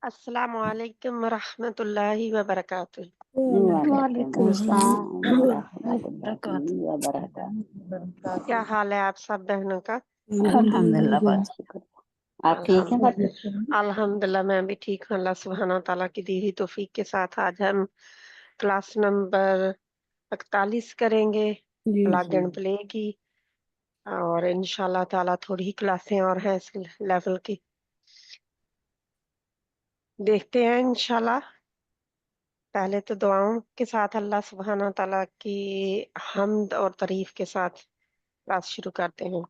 السلام علیکم ورحمۃ اللہ وبرکاتہ۔ وعلیکم السلام ورحمۃ اللہ وبرکاتہ۔ کیا حال ہے آپ سب بہنوں کا؟ الحمدللہ، بہت شکر۔ آپ ٹھیک ہیں بچے؟ الحمدللہ میں بھی ٹھیک ہوں، اللہ سبحانہ تعالیٰ کی دی ہوئی توفیق کے ساتھ آج ہم کلاس نمبر 41 کریں گے، پلاگ اینڈ پلے کی، اور انشاءاللہ تعالیٰ تھوڑی ہی کلاسیں اور ہیں اس لیول کی، دیکھتے ہیں انشاءاللہ۔ پہلے تو دعاؤں کے ساتھ اللہ سبحانہ تعالیٰ کی حمد اور تعریف کے ساتھ کلاس شروع کرتے ہیں۔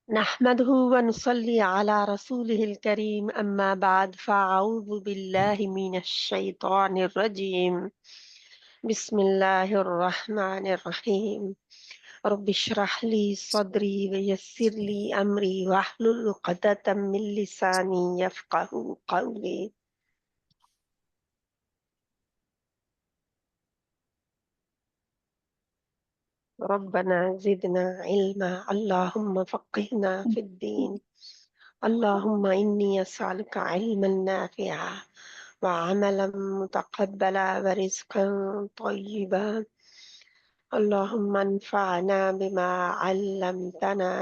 نحمده ونصلي على رسوله الكريم أما بعد فأعوذ بالله من الشيطان الرجيم بسم الله الرحمن الرحيم رب اشرح لي صدري ويسر لي أمري واحلل عقدة من لساني يفقهوا قولي۔ ربنا زدنا علما اللهم فقهنا في الدين اللهم إني أسألك علما نافعا وعملا متقبلا ورزقا طيبا اللهم انفعنا بما علمتنا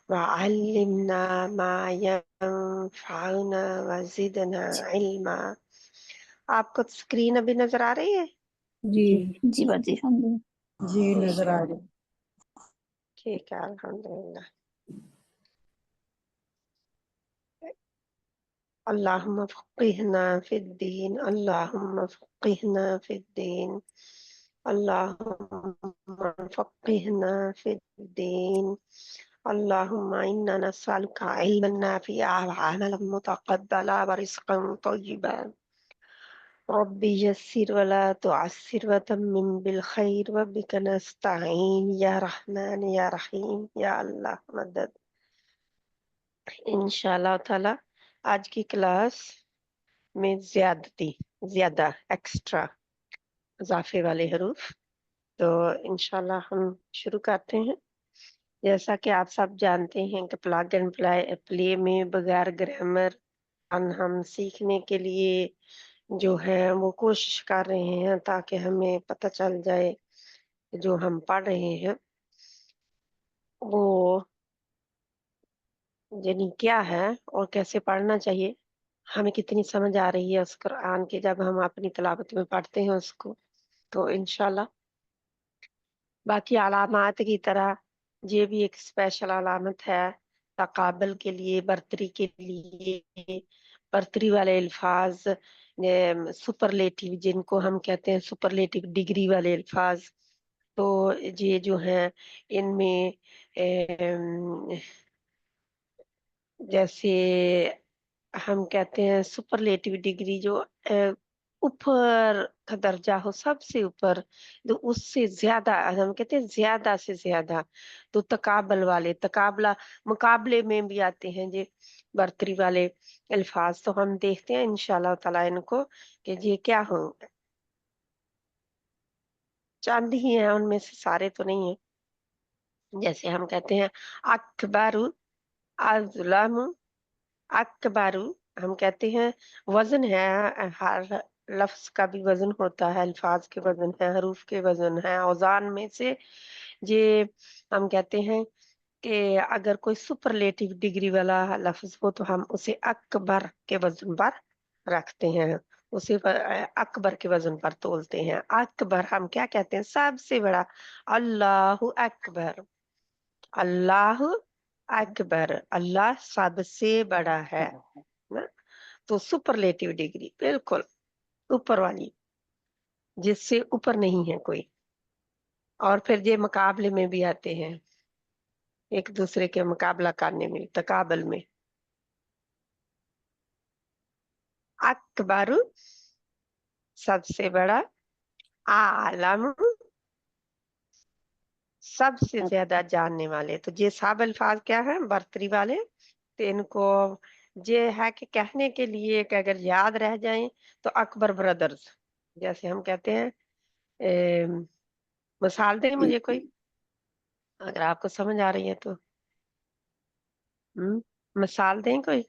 وعلمنا ما ينفعنا وزدنا علما۔ آپ کو اسکرین ابھی نظر آ رہی ہے؟ جی بچی الحمدللہ جی نظر آ رہی۔ ٹھیک ہے، الحمدللہ۔ اللهم فقهنا في الدين اللهم فقهنا في الدين اللهم فقهنا في الدين اللهم إنا نسألك علما نافعا وعملا متقبلا ورزقا طيبا ربي يسر ولا تعسر وتمم بالخير وبك نستعين يا رحمن يا رحيم يا الله مدد۔ انشاءاللہ تعالی آج کی کلاس میں زیادہ ایکسٹرا اضافے والے حروف، تو انشاءاللہ ہم شروع کرتے ہیں۔ جیسا کہ آپ سب جانتے ہیں کہ پلاگ اینڈ پلے میں بغیر گرامر ہم سیکھنے کے لیے جو ہے وہ کوشش کر رہے ہیں تاکہ ہمیں پتہ چل جائے جو ہم پڑھ رہے ہیں وہ یعنی کیا ہے اور کیسے پڑھنا چاہیے، ہمیں کتنی سمجھ آ رہی ہے اس قرآن کی جب ہم اپنی تلاوت میں پڑھتے ہیں اس کو۔ تو انشاءاللہ باقی علامات کی طرح یہ بھی ایک اسپیشل علامت ہے تقابل کے لیے، برتری کے لیے، برتری والے الفاظ، سپرلیٹیو جن کو ہم کہتے ہیں سپرلیٹیو ڈگری والے الفاظ، تو یہ جو ہیں ان میں جیسے ہم کہتے ہیں سپرلیٹیو ڈگری جو اوپر کا درجہ ہو، سب سے اوپر، تو اس سے زیادہ ہم کہتے ہیں زیادہ سے زیادہ، تو تقابل والے مقابلے میں بھی آتے ہیں یہ برتری والے الفاظ۔ تو ہم دیکھتے ہیں انشاءاللہ تعالیٰ ان کو کہ یہ کیا ہوں، چند ہی ہیں ان میں سے، سارے تو نہیں ہیں۔ جیسے ہم کہتے ہیں اکبر، اظلم، اکبر، ہم کہتے ہیں وزن ہے، ہر لفظ کا بھی وزن ہوتا ہے، الفاظ کے وزن ہے، حروف کے وزن ہے، اوزان میں سے یہ ہم کہتے ہیں کہ اگر کوئی سپرلیٹیو ڈگری والا لفظ ہو تو ہم اسے اکبر کے وزن پر رکھتے ہیں، اسے اکبر کے وزن پر تولتے ہیں۔ اکبر ہم کیا کہتے ہیں؟ سب سے بڑا، اللہ اکبر، اللہ اکبر، اللہ سب سے بڑا ہے نا؟ تو سپرلیٹیو ڈگری بالکل اوپر والی، جس سے اوپر نہیں ہے کوئی۔ اور پھر یہ مقابلے میں بھی آتے ہیں، ایک دوسرے کے مقابلہ کرنے میں، تقابل میں۔ اکبر سب سے بڑا، عالم سب سے زیادہ جاننے والے۔ تو یہ سب الفاظ کیا ہیں؟ برتری والے۔ تو ان کو یہ ہے کہ کہنے کے لیے کہ اگر یاد رہ جائیں تو اکبر برادرز، جیسے ہم کہتے ہیں مثال دیں مجھے کوئی اگر آپ کو سمجھ آ رہی ہے تو، مثال دیں کوئی۔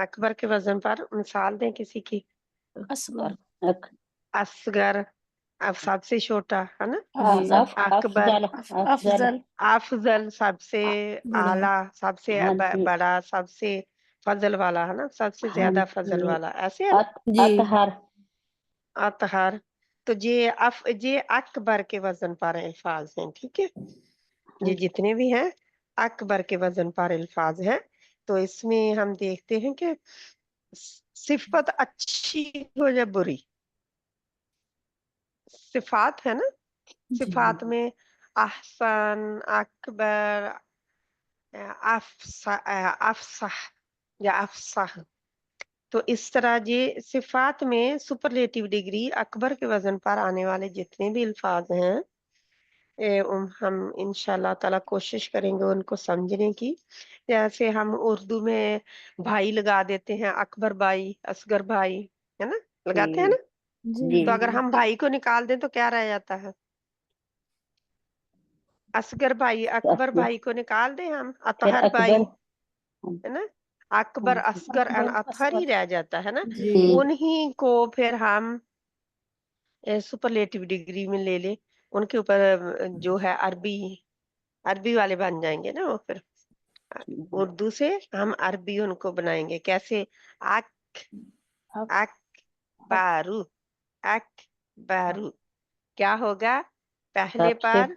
अकबर के वजन पर मिसाल दें किसी की। असगर, अक- असगर अब सबसे छोटा है ना। जी, अकबर, अफजल अफजल अफजल, अफजल सबसे बड़ा, आला, सबसे हाँ जी। बड़ा, सबसे फजल वाला है ना, सबसे हाँ ज्यादा फजल जी। वाला, ऐसे है ना। जी, अतहर अतहर। तो ये अकबर के वजन पर अल्फाज हैं, ठीक है। ये जितने भी हैं अकबर के वजन पर अल्फाज हैं। तो इसमें हम देखते हैं कि सिफत अच्छी हो या बुरी, सिफात है ना। सिफात में अहसन, अकबर, अफसाह या अफसाह। तो इस तरह ये सिफात में सुपरलेटिव डिग्री अकबर के वजन पर आने वाले जितने भी अल्फाज हैं, हम इंशाल्लाह ताला कोशिश करेंगे उनको समझने की। जैसे हम उर्दू में भाई लगा देते हैं, अकबर भाई, असगर भाई, है ना, लगाते हैं ना। जी तो अगर हम भाई को निकाल दें तो क्या रह जाता है? असगर भाई। अकबर असगर भाई को निकाल दें हम, फिर अतहर अकबर भाई, है ना। अकबर, हाँ जी। असगर एंड अकबर, अतहर ही असगर, रह जाता है ना। जी, जी उन्हीं को फिर हम सुपरलेटिव डिग्री में ले ले, उनके ऊपर जो है अरबी, अरबी वाले बन जाएंगे ना वो फिर। उर्दू से हम अरबी उनको बनाएंगे कैसे? अक, अक, अक बारू, अक बारू। क्या होगा? पहले सबसे पर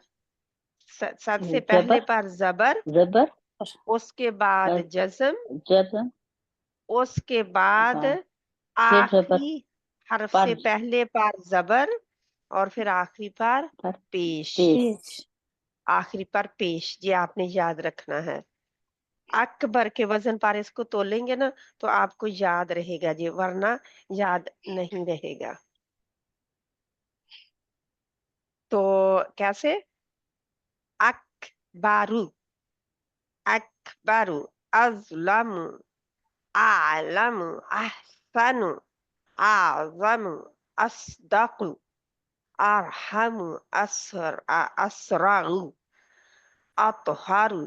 सबसे पहले जबर पर जबर, जबर उसके बाद और जज्म, जज़म उसके बाद बाद फिर जबर आखिरी हर्फ से पर पहले पर जबर, और फिर आखिरी पर पर पेश। पेश पेश, आखिरी पर पेश, ये आपने याद रखना है। अकबर के वजन पर इसको तोलेंगे ना तो आपको याद रहेगा जी, वरना याद नहीं रहेगा। तो कैसे? अकबारू, अकबारू, अज़लमु, आलमु, अहसनु, आज़मु, अस्दक़ु, अरहमु, असरअ, अतहरु,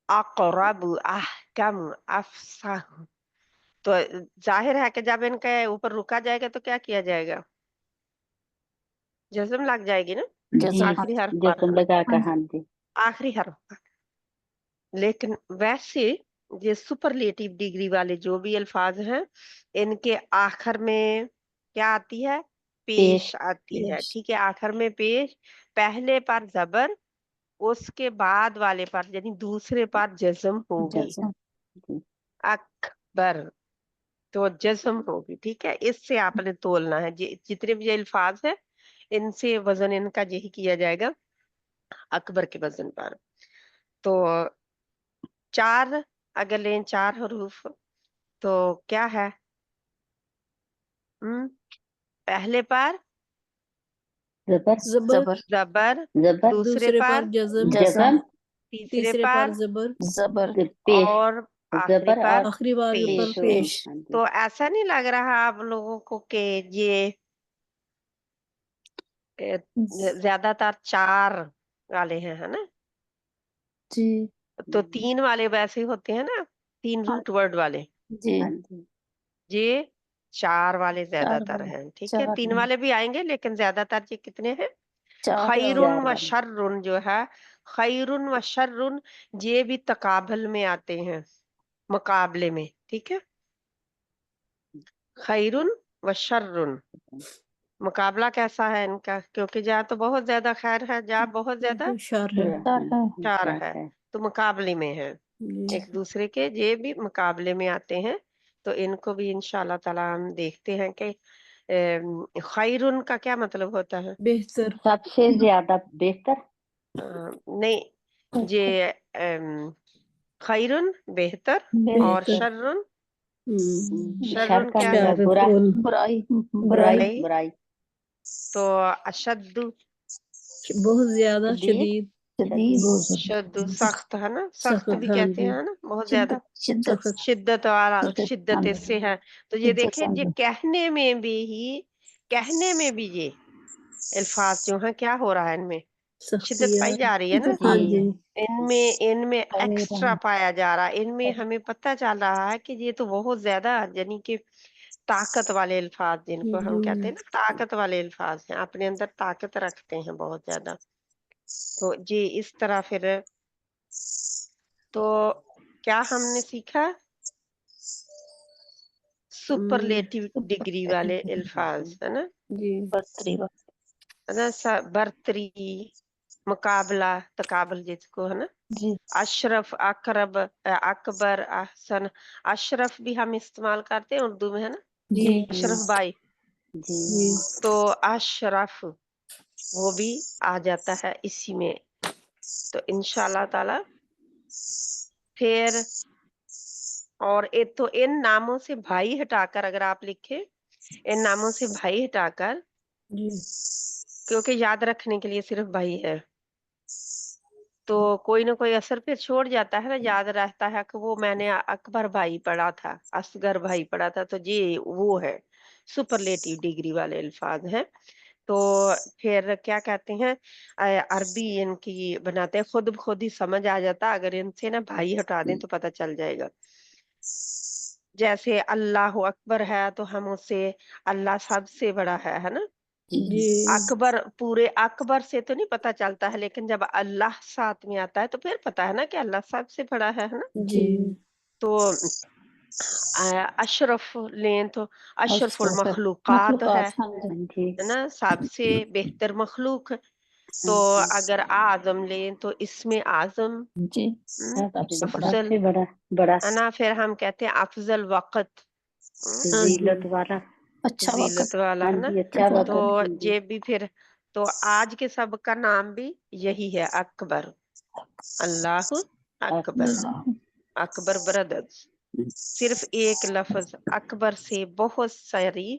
अक़रबु, अहकमु, अफ़सहु। तो जाहिर है कि जब इनके ऊपर रुका जाएगा तो क्या किया जाएगा? जज्म लग जाएगी ना जी आखिरी हर्फ पर, है जसम ना, लगा कर हाँ जी। आखिरी हर्फ पर। लेकिन वैसे ये सुपरलेटिव डिग्री वाले जो भी अल्फाज हैं, इनके आखिर में क्या आती है? पेश पेश आती है, पेश, ठीक है। आखिर में पेश, पहले पर जबर, उसके बाद वाले पर यानी दूसरे पर जज्म होगी। जज़म, जी अकबर, तो जज्म होगी, ठीक है। इससे आपने तोलना है जितने भी ये अल्फाज है, इनसे वजन इनका यही किया जाएगा अकबर के वजन पर। तो चार अगर लें, चार हरूफ, तो क्या है? पहले पर जबर जबर, जबर, जबर, जबर दूसरे दूसरे पर पर जज़म, जज़म तीसरे तीसरे पर पर जबर, जबर, पेश और आखिरी जबर पर और आखिरी बार पर पेश। पेश पेश, हाँ जी। तो ऐसा नहीं लग रहा आप लोगों को कि ये ए, ज्यादातर चार वाले हैं, है ना। जी, तो तीन वाले वैसे होते हैं ना, तीन रूट वर्ड वाले। जी, हाँ जी ये चार वाले चार ज्यादातर वाले, हैं, ठीक है। चार तीन वाले, वाले भी आएंगे लेकिन ज्यादातर ये कितने हैं? चार खैरुन चार व वाले शर्रुन जो है, खैरुन व शर्रुन, ये भी तकाबल में आते हैं, मुकाबले में, ठीक है। खैरुन व शर्रुन, मुकाबला कैसा है इनका? क्योंकि जा तो बहुत ज्यादा खैर है, जा बहुत ज्यादा शार है, चार है, शर चार है, है तो मुकाबले में है, जी, एक दूसरे के, ये भी मुकाबले में आते हैं। तो इनको भी इंशाल्लाह ताला हम देखते हैं कि खैरुन का क्या मतलब होता है? बेहतर, सबसे ज्यादा बेहतर नहीं, ये खैरुन बेहतर, और बेहतर, शर्रुन, शर शर्रुन का क्या है? मतलब बुरा शार, बुराई, बुराई बुराई। बुराई तो अशद्दु, बहुत ज्यादा शदीद शदीद, शदीद, शद्दु सख्त, है ना, सख्त सख्त, भी हाँ कहते जी, हैं ना, बहुत ज्यादा शिद्दत, शिद्दत, सख्त, शिद्दत वाला, शिद्दत, हाँ शिद्दत जी, इससे है। तो ये शिद्दत देखिए, ये समझो, कहने में भी ही, कहने में भी ये अल्फाज जो हैं क्या हो रहा है इनमें? شدت پائی جا رہی ہے نا، ہاں جی ان میں خیرن۔ ایکسٹرا پایا جا رہا ہے، ان میں ہمیں پتہ چل رہا ہے کہ یہ تو بہت زیادہ یعنی کہ طاقت والے الفاظ جن کو ہم کہتے ہیں نا، طاقت والے الفاظ ہیں، اپنے اندر طاقت رکھتے ہیں بہت زیادہ. تو جی اس طرح پھر تو کیا ہم نے سیکھا؟ سپرلیٹو ڈگری والے الفاظ ہے نا، جی برتری ہے نا، برتری، مقابلہ، تقابل جس کو ہے نا، جی اشرف، اقرب، اکبر، احسن. اشرف بھی ہم استعمال کرتے ہیں اردو میں ہے نا، جی اشرف بھائی، جی جی تو اشرف وہ بھی آ جاتا ہے اسی میں. تو انشاءاللہ تعالی پھر اور ایک تو ان ناموں سے بھائی ہٹا کر اگر آپ لکھیں، ان ناموں سے بھائی ہٹا کر، جی کیونکہ یاد رکھنے کے لیے صرف بھائی ہے تو کوئی نہ کوئی اثر پھر چھوڑ جاتا ہے نا، یاد رہتا ہے کہ وہ میں نے اکبر بھائی پڑھا تھا، اصغر بھائی پڑھا تھا، تو جی وہ ہے سپرلیٹو ڈگری والے الفاظ ہیں. تو پھر کیا کہتے ہیں، عربی ان کی بناتے ہیں، خود بخود ہی سمجھ آ جاتا، اگر ان سے نا بھائی ہٹا دیں تو پتہ چل جائے گا. جیسے اللہ اکبر ہے تو ہم اس سے اللہ سب سے بڑا ہے نا. جی اکبر پورے اکبر سے تو نہیں پتہ چلتا ہے، لیکن جب اللہ ساتھ میں آتا ہے تو پھر پتہ ہے نا کہ اللہ سب سے بڑا ہے نا. جی تو اشرف لیں تو اشرف المخلوقات ہے جی نا، سب سے بہتر مخلوق. تو اگر اعظم لیں تو اس میں اعظم، جی افضل بڑا ہے نا. پھر ہم کہتے ہیں افضل وقت، فضیلت والا اچھا فضیلت والا ہاں ہے نا. جی اچھا تو وقت یہ بھی پھر تو آج کے سب کا نام بھی یہی ہے، اکبر، اللہ اکبر، اکبر بردرز. صرف ایک لفظ اکبر سے بہت ساری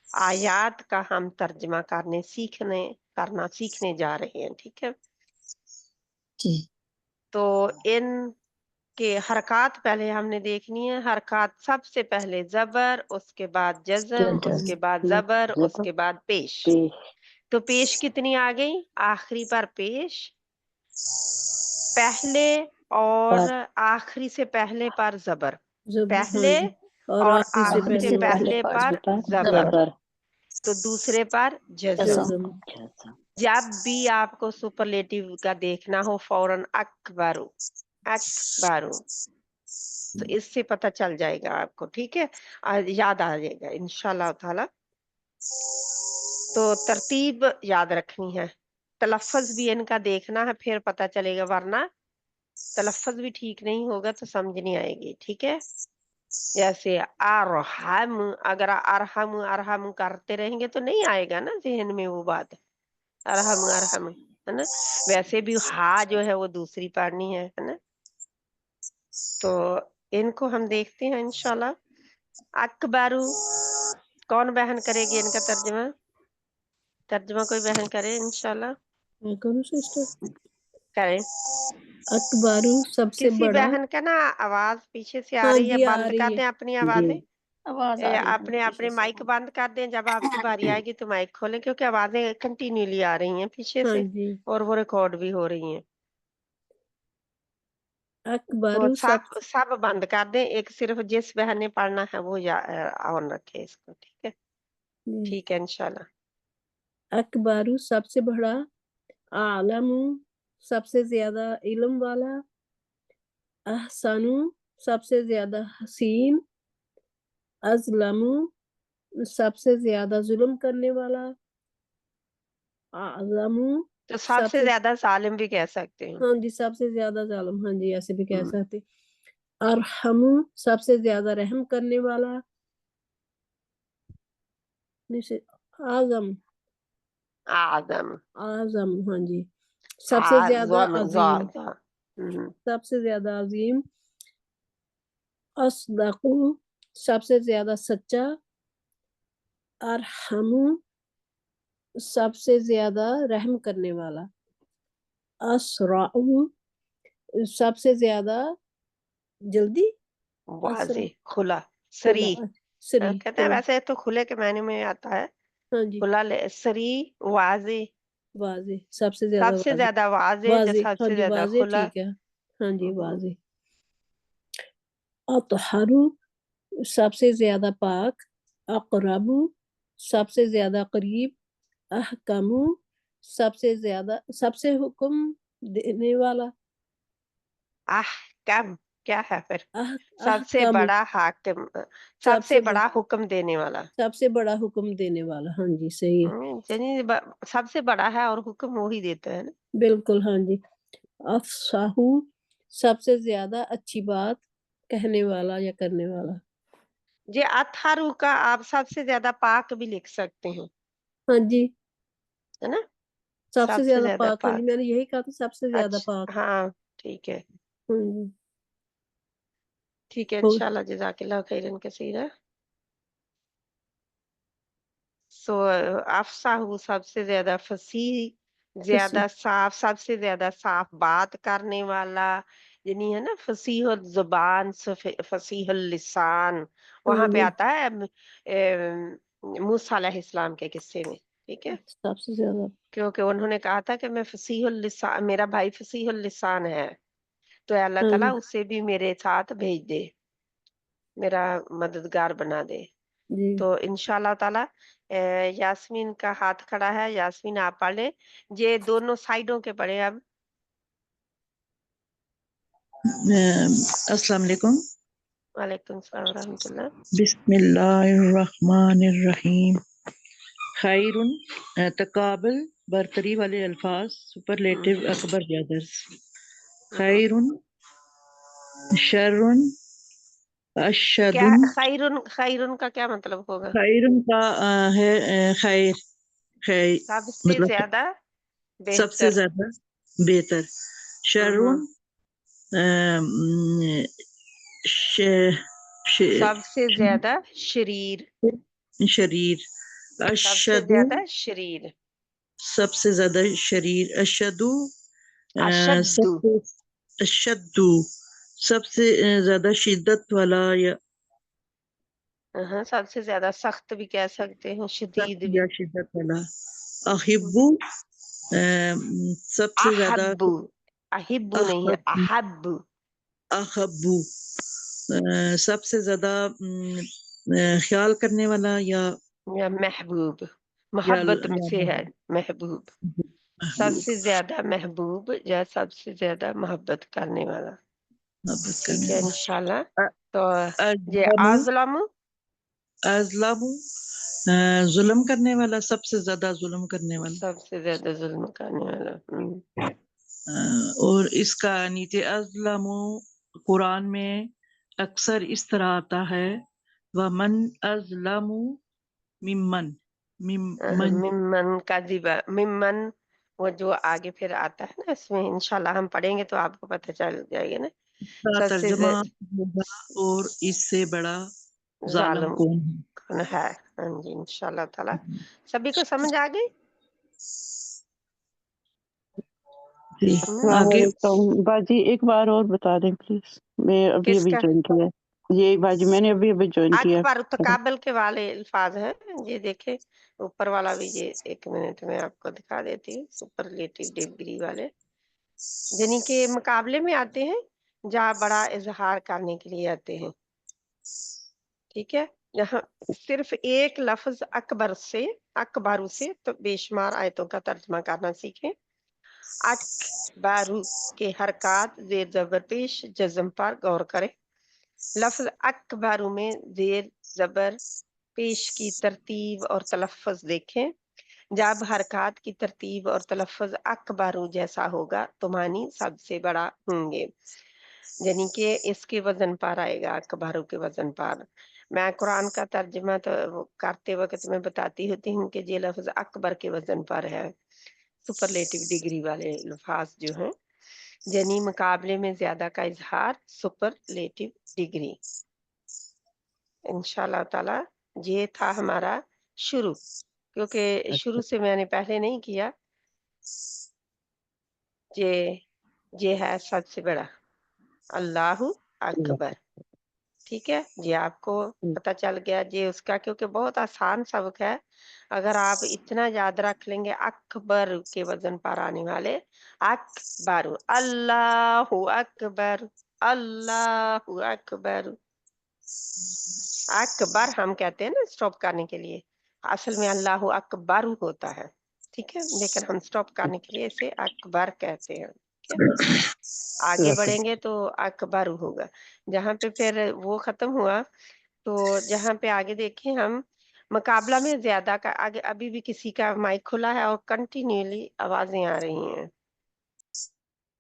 آیات کا ہم ترجمہ کرنا سیکھنے جا رہے ہیں، ٹھیک ہے. جی تو ان کے حرکات پہلے ہم نے دیکھنی ہے. حرکات سب سے پہلے زبر، اس کے بعد جزم، اس کے بعد زبر، اس کے بعد پیش. تو پیش کتنی آ گئی؟ آخری پر پیش، پہلے اور آخری سے پہلے پر زبر، پہلے اور آخری سے پہلے پر زبر، تو دوسرے پر جزم. جب بھی آپ کو سپرلیٹو کا دیکھنا ہو فوراً اکبرو، اکبرو، تو اس سے پتہ چل جائے گا آپ کو، ٹھیک ہے، یاد آ جائے گا انشاءاللہ تعالی. تو ترتیب یاد رکھنی ہے، تلفظ بھی ان کا دیکھنا ہے، پھر پتہ چلے گا، ورنہ تلفظ بھی ٹھیک نہیں ہوگا تو سمجھ نہیں آئے گی، ٹھیک ہے. جیسے ارحم، اگر ارحم ارحم کرتے رہیں گے تو نہیں آئے گا نا ذہن میں وہ بات، ارحم ارحم ہے نا. ویسے بھی ہا جو ہے وہ دوسری پڑھنی ہے نا. تو ان کو ہم دیکھتے ہیں انشاءاللہ. اکبرو کون بہن کرے گی ان کا ترجمہ کوئی بہن کرے انشاءاللہ، میں کروں سسٹر. کریں. اکبارو سب سے کسی بڑا. بہن کا نا آواز پیچھے سے آ ہاں رہی ہے، جی آ بند کر رہی ہے. دیں اپنی آوازیں، آواز آ رہی ہے اپنے پیچھے مائک سے بند کر دیں. جب آپ کی باری آئے گی تو مائک کھولیں، کیونکہ آوازیں کنٹینیولی آ رہی ہیں پیچھے ہاں سے جی اور وہ ریکارڈ بھی ہو رہی ہیں. تو اکبارو سب بند کر دیں، ایک صرف جس بہن نے پڑھنا ہے وہ آن رکھے اس کو، ٹھیک ہے. ٹھیک ہے انشاءاللہ. اکبارو سب سے بڑا، عالم سب سے زیادہ علم والا، احسانو سب سے زیادہ حسین، ازلمو سب سے زیادہ ظلم کرنے والا، اعظمو تو سب سے زیادہ ظالم بھی کہہ سکتے ہیں. ہاں جی سب سے زیادہ ظالم، ہاں جی ایسے بھی کہہ سکتے. ارحمو سب سے زیادہ رحم کرنے والا، اعظم اعظم ہاں جی سب سے زیادہ عظیم، سب سے زیادہ عظیم. اصدقو سب سے زیادہ سچا، ارحمو سب سے زیادہ رحم کرنے والا، اسرعو سب سے زیادہ جلدی، واضح، کھلا، کھلا، سری. سری کہتے ہیں کھلا. ویسے تو کھلے کے معنی میں آتا ہے، ہاں جی کھلا سری، واضح واضح سب سے زیادہ सबसे واضح ज्यादा वाज़े या واضح ہاں सबसे جی ज्यादा واضح खुला। ٹھیک ہے ہاں جی واضح اطہرو سب سے زیادہ پاک اقربو سب سے زیادہ قریب احکمو سب سے زیادہ سب سے حکم دینے والا अहकम क्या है फिर؟ सबसे احکم बड़ा हाकिम, سب सबसे سے बड़ा हुक्म देने वाला। سب سے بڑا حکم دینے والا ہاں جی صحیح ہے یعنی सबसे बड़ा है और हुक्म वही देता है ना। بالکل ہاں جی افصاحو سب سے زیادہ اچھی بات کہنے والا یا کرنے والا یہ अतहरु का आप सबसे ज्यादा पाक भी लिख सकते हैं, ہاں جی है ना। سب سے सबसे زیادہ ज्यादा پاک ہاں جی पाक, میں نے یہی کہا تھا سب سے زیادہ پاک अच्छा हाँ ठीक है, ہاں جی ठीक है اور इंशाल्लाह जज़ाकिल्लाह खैरन कसीरा। सो अफसाहु सबसे ज्यादा फसीह, فصیح ज्यादा साफ, सबसे ज्यादा साफ बात करने वाला, यानी है ना फसीह जुबान, फसीह लिसान, ہاں वहां पे جی आता है मूसा अलैहिस्सलाम के किस्से में, ठीक है। سب سے زیادہ क्योंकि उन्होंने कहा था कि मैं फसीह लिसान, मेरा भाई फसीह लिसान है, तो अल्लाह ہاں ताला جی उसे भी मेरे साथ भेज दे, मेरा मददगार बना दे। جی तो इंशाल्लाह ताला यास्मीन का हाथ खड़ा है, यास्मीन आप पढ़ ले, ये दोनों साइडों के पढ़े अब। अस्सलाम वालेकुम। वालेकुम सलाम रहमतुल्लाह। बिस्मिल्लाहिर्रहमानिर्रहीम। खैरुन तकाबल बरतरी वाले अल्फाज, सुपरलेटिव अकबर ब्रदर्स। खैरुन, शर्रुन, क्या अशदुन। खैरुन, खैरुन का क्या मतलब होगा? खैरुन का है खैर, खैर सबसे मतलब ज्यादा सबसे बेहतर। ज्यादा बेहतर। शर्रुन श- श- सबसे ज्यादा शरीर, शरीर। सबसे अशदु ज्यादा शरीर। सबसे ज्यादा शरीर। अशदु अशद्दु, सबसे अशद्दु सबसे ज्यादा शिद्दत वाला या हाँ, सबसे ज्यादा सख्त भी कह सकते हैं, सख्त शदीद या भी। शिद्दत वाला। अहिब्बु सबसे ज्यादा अहब्बु, अहिब्बु नहीं है, अहब्बु अहब्बु। अहब्बु सबसे ज्यादा ख्याल करने वाला या महबूब, या मोहब्बत से है महबूब। सबसे ज्यादा महबूब या सबसे ज्यादा मोहब्बत करने वाला, मोहब्बत ठीक करने है इंशाल्लाह। वाला। तो ये अज़लमु आज़लमु, अज़लमु जुल्म करने वाला, सबसे ज्यादा जुल्म करने वाला। सबसे ज्यादा जुल्म करने वाला। और इसका नीचे अज़लमु कुरान में अक्सर इस तरह आता है, वमन अज़लमु मिम्मन मिम्मन। मिम्मन काज़िबा, मिम्मन वो जो आगे फिर आता है ना, इसमें इंशाल्लाह हम पढ़ेंगे तो आपको पता चल जाएगा ना। इसका सबसे तर्जुमा होगा और इससे बड़ा जालिम जालिम कौन है। कौन है। हाँ जी इंशाल्लाह ताला सभी को समझ आ गई। जी आगे वालेकुम बाजी एक बार और बता दें प्लीज, मैं अभी अभी किसका? ज्वाइन किया है ये बाजी, मैंने अभी अभी ज्वाइन किया अकबर है। तकाबल के वाले अल्फाज हैं, ये देखे ऊपर वाला भी, ये एक मिनट में आपको दिखा देती हूँ। सुपरलेटिव डिग्री वाले यानी के मुकाबले में आते हैं, जहाँ बड़ा इजहार करने के लिए आते हैं, ठीक है। यहाँ सिर्फ एक लफ्ज अकबर से, अकबारू से तो बेशुमार आयतों का तर्जमा करना सीखें। अकबारू के हरकत जेर जबर पेश जज्म पर गौर करें। लफ्ज अकबारू में जेर जबर पेश की तरतीब और तलफ़्फ़ुज़ देखें। जब हरकत की तरतीब और तलफ़्फ़ुज़ अकबारू जैसा होगा तो मानी सबसे बड़ा होंगे, यानी कि इसके वजन पर आएगा, अकबारू के वजन पर। मैं कुरान का तर्जुमा तो वो करते वक्त मैं बताती होती हूँ कि ये लफ्ज अकबर के वजन पर है, सुपरलेटिव डिग्री वाले अल्फाज जो हैं, यानी मुकाबले में ज्यादा का इजहार, सुपरलेटिव डिग्री। इंशाल्लाह ताला ये था हमारा शुरू, क्योंकि शुरू से मैंने पहले नहीं किया। ये है सबसे बड़ा, अल्लाहु अकबर, ٹھیک ہے جی، آپ کو پتا چل گیا جی اس کا، کیونکہ بہت آسان سبق ہے. اگر آپ اتنا یاد رکھ لیں گے اکبر کے وزن پر آنے والے اکبر، اللہ اکبر، اللہ اکبر. اکبر ہم کہتے ہیں نا اسٹاپ کرنے کے لیے، اصل میں اللہ اکبر ہوتا ہے. ٹھیک ہے، لیکن ہم اسٹاپ کرنے کے لیے اسے اکبر کہتے ہیں. ٹھیک ہے، آگے بڑھیں گے تو اکبر ہوگا. جہاں پہ پھر وہ ختم ہوا تو جہاں پہ آگے دیکھیں ہم مقابلہ میں زیادہ کا، آگے ابھی بھی کسی کا مائک کھلا ہے اور کنٹینیولی آوازیں آ رہی ہیں.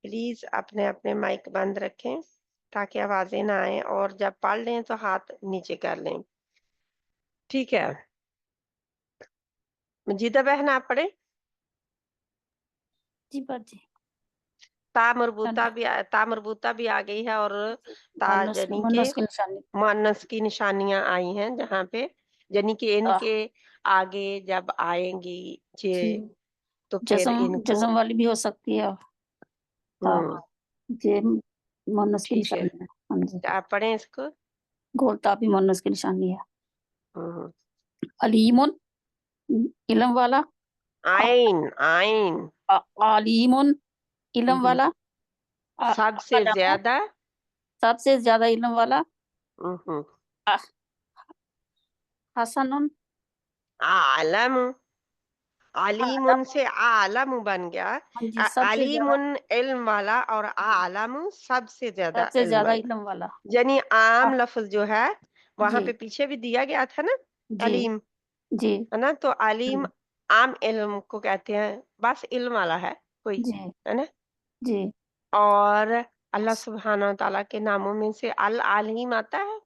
پلیز اپنے اپنے مائک بند رکھیں تاکہ آوازیں نہ آئیں، اور جب پڑھ لیں تو ہاتھ نیچے کر لیں. ٹھیک ہے، مجیدہ بہن آپ پڑھیں. جی باجی. تا مربوطہ بھی آ گئی ہے، اور تا جنی کے مونس کی نشانی. مؤنث کی نشانیاں آئی ہیں جہاں پہ یعنی کہ ان آہ. کے آگے جب آئیں گی جی تو پھر ان کو جزم والی بھی ہو سکتی ہے. ہوں یہ مونس کی ٹھیک ہے، نشانی ہے. ہاں جی، آپ پڑھیں اس کو. گولتا بھی مونس کی نشانی ہے. ہوں. علیمن علم والا. آئین آئین علیمن علم والا. سب سے زیادہ سب سے زیادہ علم والا. ہوں. حسن عالم، علیم سے عالم بن گیا. جی سب سے علیم زیادہ علم والا اور عالم سب سے زیادہ سب سے علم زیادہ والا. علم والا. یعنی عام لفظ جو ہے وہاں جی پہ پیچھے بھی دیا گیا تھا نا جی علیم، جی ہے نا. تو علیم عام علم کو کہتے ہیں، بس علم والا ہے کوئی، جی ہے نا. جی اور اللہ سبحانہ و تعالیٰ کے ناموں میں سے العلیم آتا ہے.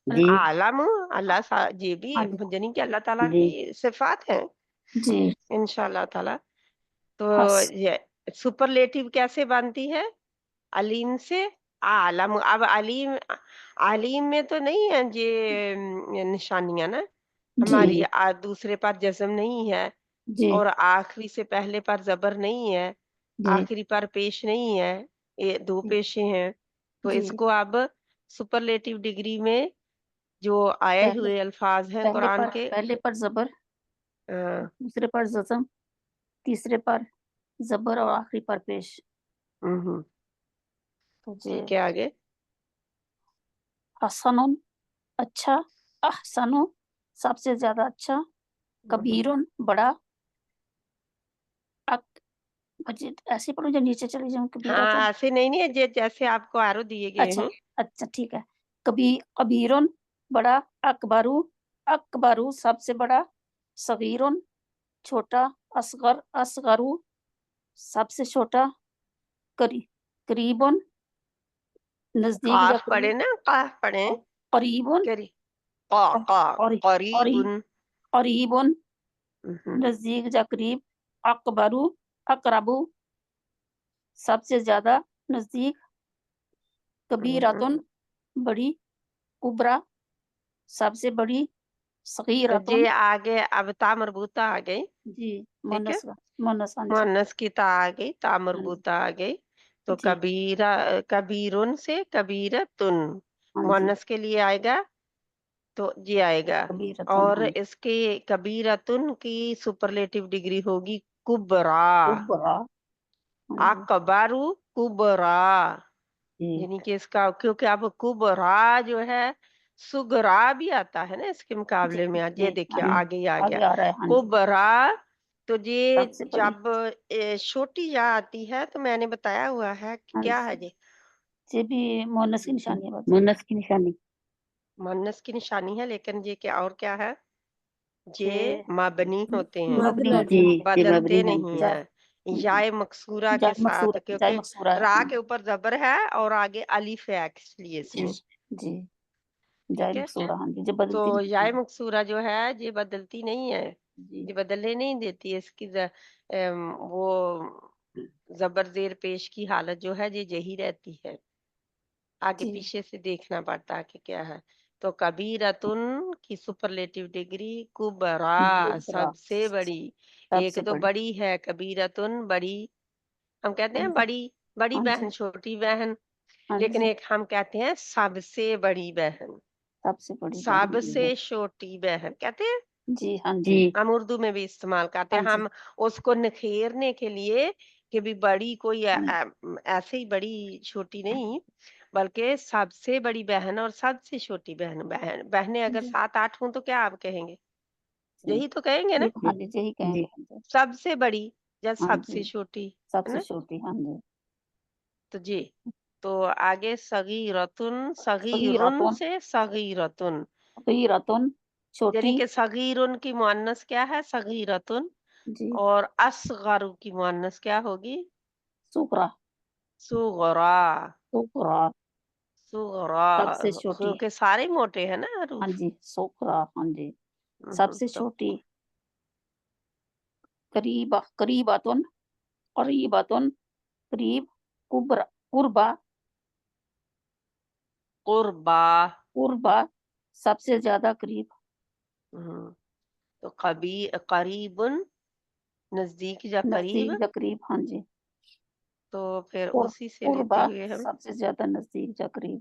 جی عالم اللہ یہ بھی یعنی کہ اللہ تعالیٰ کی صفات ہیں جی انشاءاللہ تعالیٰ. تو یہ سپرلیٹو کیسے بنتی ہے؟ علیم سے عالم. اب علیم میں تو نہیں ہے یہ نشانیاں نا ہماری، دوسرے پر جزم نہیں ہے، جی اور آخری سے پہلے پر زبر نہیں ہے، آخری پر پیش نہیں ہے، یہ دو پیشیں ہیں. تو اس کو اب سپرلیٹو ڈگری میں جو آئے ہوئے الفاظ ہیں قرآن کے، پہلے پر زبر، دوسرے پر جزم، تیسرے پر زبر اور آخری پر پیش. ٹھیک ہے آگے. حسن اچھا، احسن سب سے زیادہ اچھا، کبیر بڑا. مجھے ایسے پڑھوں جو نیچے چلے جاؤں؟ کبیرہ ہاں تو ایسے نہیں جیسے آپ کو آرو دیے گئے اچھا ہیں. اچھا ٹھیک ہے. کبیرن بڑا، اکبرو سب سے بڑا، صغیرن چھوٹا، اصغرو سب سے چھوٹا، قریبن نزدیک یا قاف پڑھے نا، قاف پڑھے قریبن قریبن نزدیک یا قریب، اکبرو اقربو سب سے زیادہ نزدیک، کبیرتن بڑی، کبرا سب سے بڑی، صغیرتن جی آگے اب تا مربوطہ آ گئی. جی ٹھیک ہے، مونس مؤنث کی تا آ گئی، تا مربوطہ آ گئی. تو جی کبیرن سے کبیرتن ہاں جی مؤنث کے لیے آئے گا تو جی آئے گا. کبیرتن اور ہاں اس کے کبیرتن کی سپرلیٹو ڈگری ہوگی کبرا. کبرا اکبرو کبرا، جی یعنی کہ اس کا کیونکہ اب کبرا جو ہے سگرا بھی آتا ہے نا اس کے مقابلے میں. آج یہ جی دیکھیے ہاں آگے ہی آ گیا آ رہا ہے. ہاں جی کبرا. تو یہ سب سے بڑی. جب چھوٹی یا آتی ہے تو میں نے بتایا ہوا ہے کہ ہاں کیا جی ہے جی یہ بھی مونس کی نشانی ہے. مونس کی نشانی مؤنث کی نشانی ہے، لیکن یہ کیا اور کیا ہے؟ یہ جی مبنی ہوتے ہیں، مبنی بدلتے نہیں ہیں. یائے مقصورہ کے ساتھ، جائے کیونکہ مقصورہ ہے. را ہاں کے اوپر زبر ہے اور آگے الف ہے اس لیے اس جی میں. جی جائے ٹھیک ہے، مقصورہ. ہاں جی جو تو بدلتی نہیں. یائے مقصورہ جو ہے یہ بدلتی نہیں ہے، جی یہ بدلنے نہیں دیتی. اس کی وہ زبر زیر پیش کی حالت جو ہے یہ یہی رہتی ہے. آگے جی پیچھے سے دیکھنا پڑتا ہے کہ کیا ہے. تو کبیرتن کی سپرلیٹو ڈگری کبرا سب سے بڑی. سب ایک سے تو بڑی. بڑی ہے کبیرتن بڑی، ہم کہتے ہیں بڑی ہاں جی بہن چھوٹی بہن. ہاں لیکن جی، ایک ہم کہتے ہیں سب سے بڑی بہن، سب سے بڑی سب بہن سے چھوٹی بہن کہتے ہیں، جی، ہاں جی، ہم اردو میں بھی استعمال کرتے ہیں، ہاں جی، ہم اس کو نکھیرنے کے لیے کہ بھی بڑی کوئی ایسے ہی بڑی چھوٹی نہیں، بلکہ سب سے بڑی بہن اور سب سے چھوٹی بہنیں اگر جی، 7-8 ہوں تو کیا آپ کہیں گے؟ جی، یہی تو کہیں گے نا، ہاں جی، یہی کہیں گے، ہاں جی، سب سے بڑی یا ہاں سب جی، سے چھوٹی، سب ہے سے نا؟ چھوٹی، ہاں جی، تو جی، تو آگے صغیرتن، صغیرن صغیرتن، سے صغیرتن، صغیرتن یعنی چھوٹی، کہ صغیرن کی مؤنث کیا ہے؟ صغیرتن، جی، اور اصغر کی مؤنث کیا ہوگی؟ صغرا، صغرا، صغرا صغرا، سب سے چھوٹی، کیونکہ سارے موٹے ہیں نا ہاں حروف۔ جی، صغرا، ہاں جی، سب سے تو چھوٹی، قریبا، قریباتن، قریباتن قریب، قربا، قربا، قربا، قربا سب سے زیادہ قریب، تو قریبن نزدیک یا قریب، نزدیک یا قریب، ہاں جی، تو پھر اسی سے لیتے قربا ہوئے ہم سب سے زیادہ نزدیک یا قریب،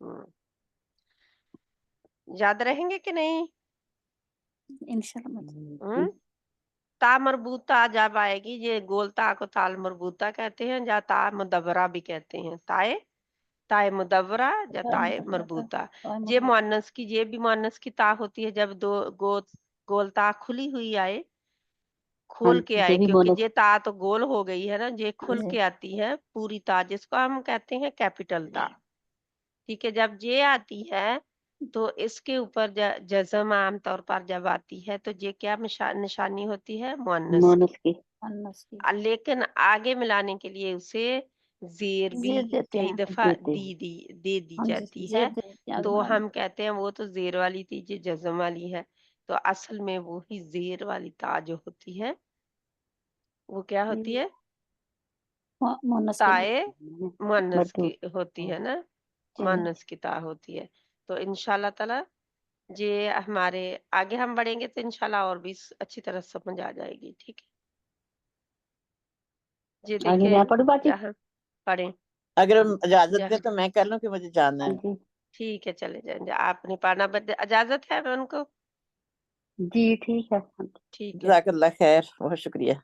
ہم، یاد رہیں گے کہ نہیں؟ انشاءاللہ، تا مربوطہ جب آئے گی، یہ گول تا کو تال مربوطہ کہتے ہیں، یا تا مدورہ بھی کہتے ہیں، تائے مدورہ یا تائے مربوطہ، یہ مؤنث کی، یہ بھی مؤنث کی تا ہوتی ہے جب دو گول تا کھلی ہوئی آئے، کھول کے آئے، کیونکہ یہ تا تو گول ہو گئی ہے نا، یہ کھل جی، کے آتی ہے پوری تا، جس کو ہم کہتے ہیں کیپیٹل تا، ٹھیک ہے؟ جب یہ آتی ہے تو اس کے اوپر جزم عام طور پر جب آتی ہے تو یہ کیا نشانی ہوتی ہے؟ مؤنث کی، مؤنث کی، لیکن آگے ملانے کے لیے اسے زیر بھی زیر دیتے کئی ہیں، دفعہ دے دی ہاں جی، جاتی زیر ہے، دیتے ہیں، تو ہم کہتے ہیں وہ تو زیر والی تھی، یہ جزم والی ہے، تو اصل میں وہی زیر والی تا جو ہوتی ہے وہ کیا ہوتی ہے؟ مؤنث کے لیے، تائے مؤنث کی ہوتی ہے نا، جی، مؤنث کی تا ہوتی ہے، تو انشاءاللہ تعالی یہ ہمارے آگے ہم بڑھیں گے تو انشاءاللہ اور بھی اچھی طرح سمجھ آ جائے گی، ٹھیک ہے جی؟ آگے دیکھیں میں پڑھوں باجی؟ جہاں پڑھیں، اگر اجازت دے جہاں، تو میں کر لوں کہ مجھے جانا ہے؟ ٹھیک ہے چلے جائیں، آپ نے پڑھنا اجازت ہے ان کو؟ جی ٹھیک ہے، ٹھیک ہے، جزاک اللہ خیر، بہت شکریہ۔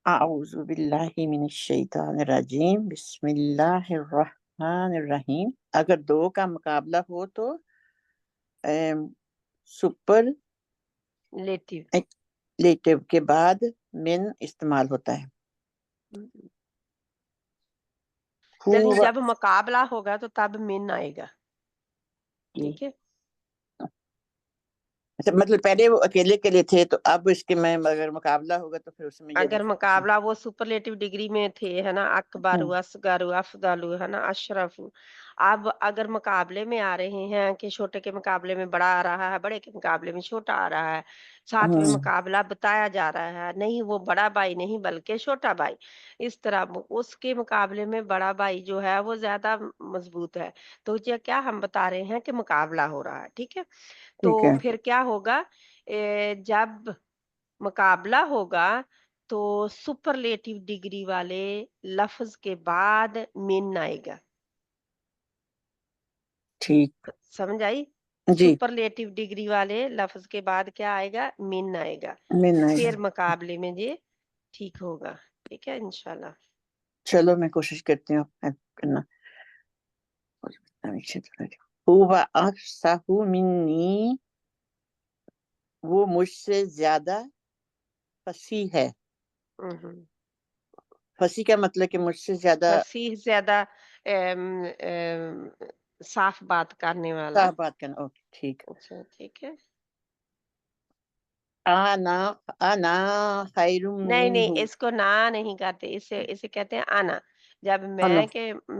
اعوذ باللہ من الشیطان الرجیم، بسم اللہ الرحمن الرحیم۔ اگر دو کا مقابلہ ہو تو سپر لیٹو، لیٹو کے بعد من استعمال ہوتا ہے۔ یعنی ہوا، جب مقابلہ ہوگا تو تب من آئے گا، جی ٹھیک ہے؟ اچھا، مطلب پہلے وہ اکیلے کے لیے تھے تو اب اس کے میں اگر مقابلہ ہوگا تو پھر اس میں اگر یہ مقابلہ وہ سپرلیٹو ڈگری میں تھے، ہے نا، اکبر، اصغر، افضل، ہے نا، اشرف، اب اگر مقابلے میں آ رہے ہیں کہ چھوٹے کے مقابلے میں بڑا آ رہا ہے، بڑے کے مقابلے میں چھوٹا آ رہا ہے، ساتھ میں مقابلہ بتایا جا رہا ہے، نہیں وہ بڑا بھائی نہیں بلکہ چھوٹا بھائی، اس طرح اس کے مقابلے میں بڑا بھائی جو ہے وہ زیادہ مضبوط ہے، تو یہ کیا ہم بتا رہے ہیں کہ مقابلہ ہو رہا ہے، ٹھیک ہے؟ تو ٹھیک ہے، پھر کیا ہوگا؟ جب مقابلہ ہوگا تو سپرلیٹو ڈگری والے لفظ کے بعد من آئے گا، ٹھیک، سمجھ آئی؟ جی، سپرلیٹو ڈگری والے لفظ کے بعد کیا آئے گا؟ من آئے گا، من آئے گا۔ پھر مقابلے میں یہ ٹھیک ہوگا، ٹھیک ہے انشاءاللہ۔ چلو میں کوشش کرتی ہوں کرنا۔ ہوا افصح منی، وہ مجھ سے زیادہ فصیح ہے۔ فصیح کا مطلب کہ مجھ سے زیادہ فصیح زیادہ صاف بات کرنے والا، صاف بات کرنا، اوکے ٹھیک۔ اچھا ٹھیک ہے، انا خیر نہیں منہ، اس کو نہ نہیں کرتے، اسے کہتے ہیں آنا، جب انا،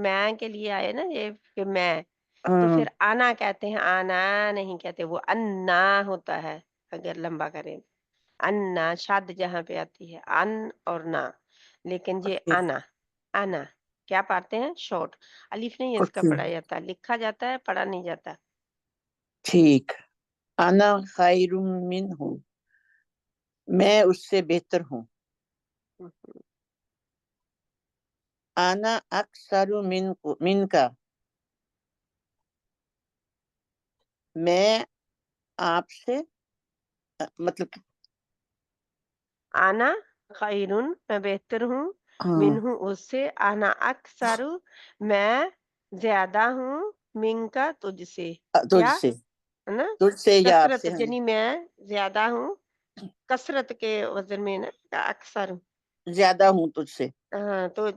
میں کے لیے آئے نا یہ کہ میں، تو پھر آنا کہتے ہیں، آنا نہیں کہتے، وہ انا ہوتا ہے اگر لمبا کریں، انا شد جہاں پہ آتی ہے ان اور نہ، لیکن یہ آنا کیا پڑھتے ہیں؟ شارٹ، الف نہیں اس کا اوکے پڑھا جاتا، لکھا جاتا ہے، پڑھا نہیں جاتا۔ ٹھیک۔ انا خیر منہ، میں اس سے بہتر ہوں۔ आना अक्सर मिन का, मैं आपसे मतलब आना खैरुन, मैं बेहतर हूँ, हाँ मिनहु उससे, आना अक्सरु, मैं ज्यादा हूँ, मिनका तुझसे, या तुझसे, है ना, तुझसे या कसरत आपसे, हाँ यानी मैं ज्यादा हूँ, कसरत के वजन में ना अक्सर, ज्यादा हूँ तुझसे। हाँ तो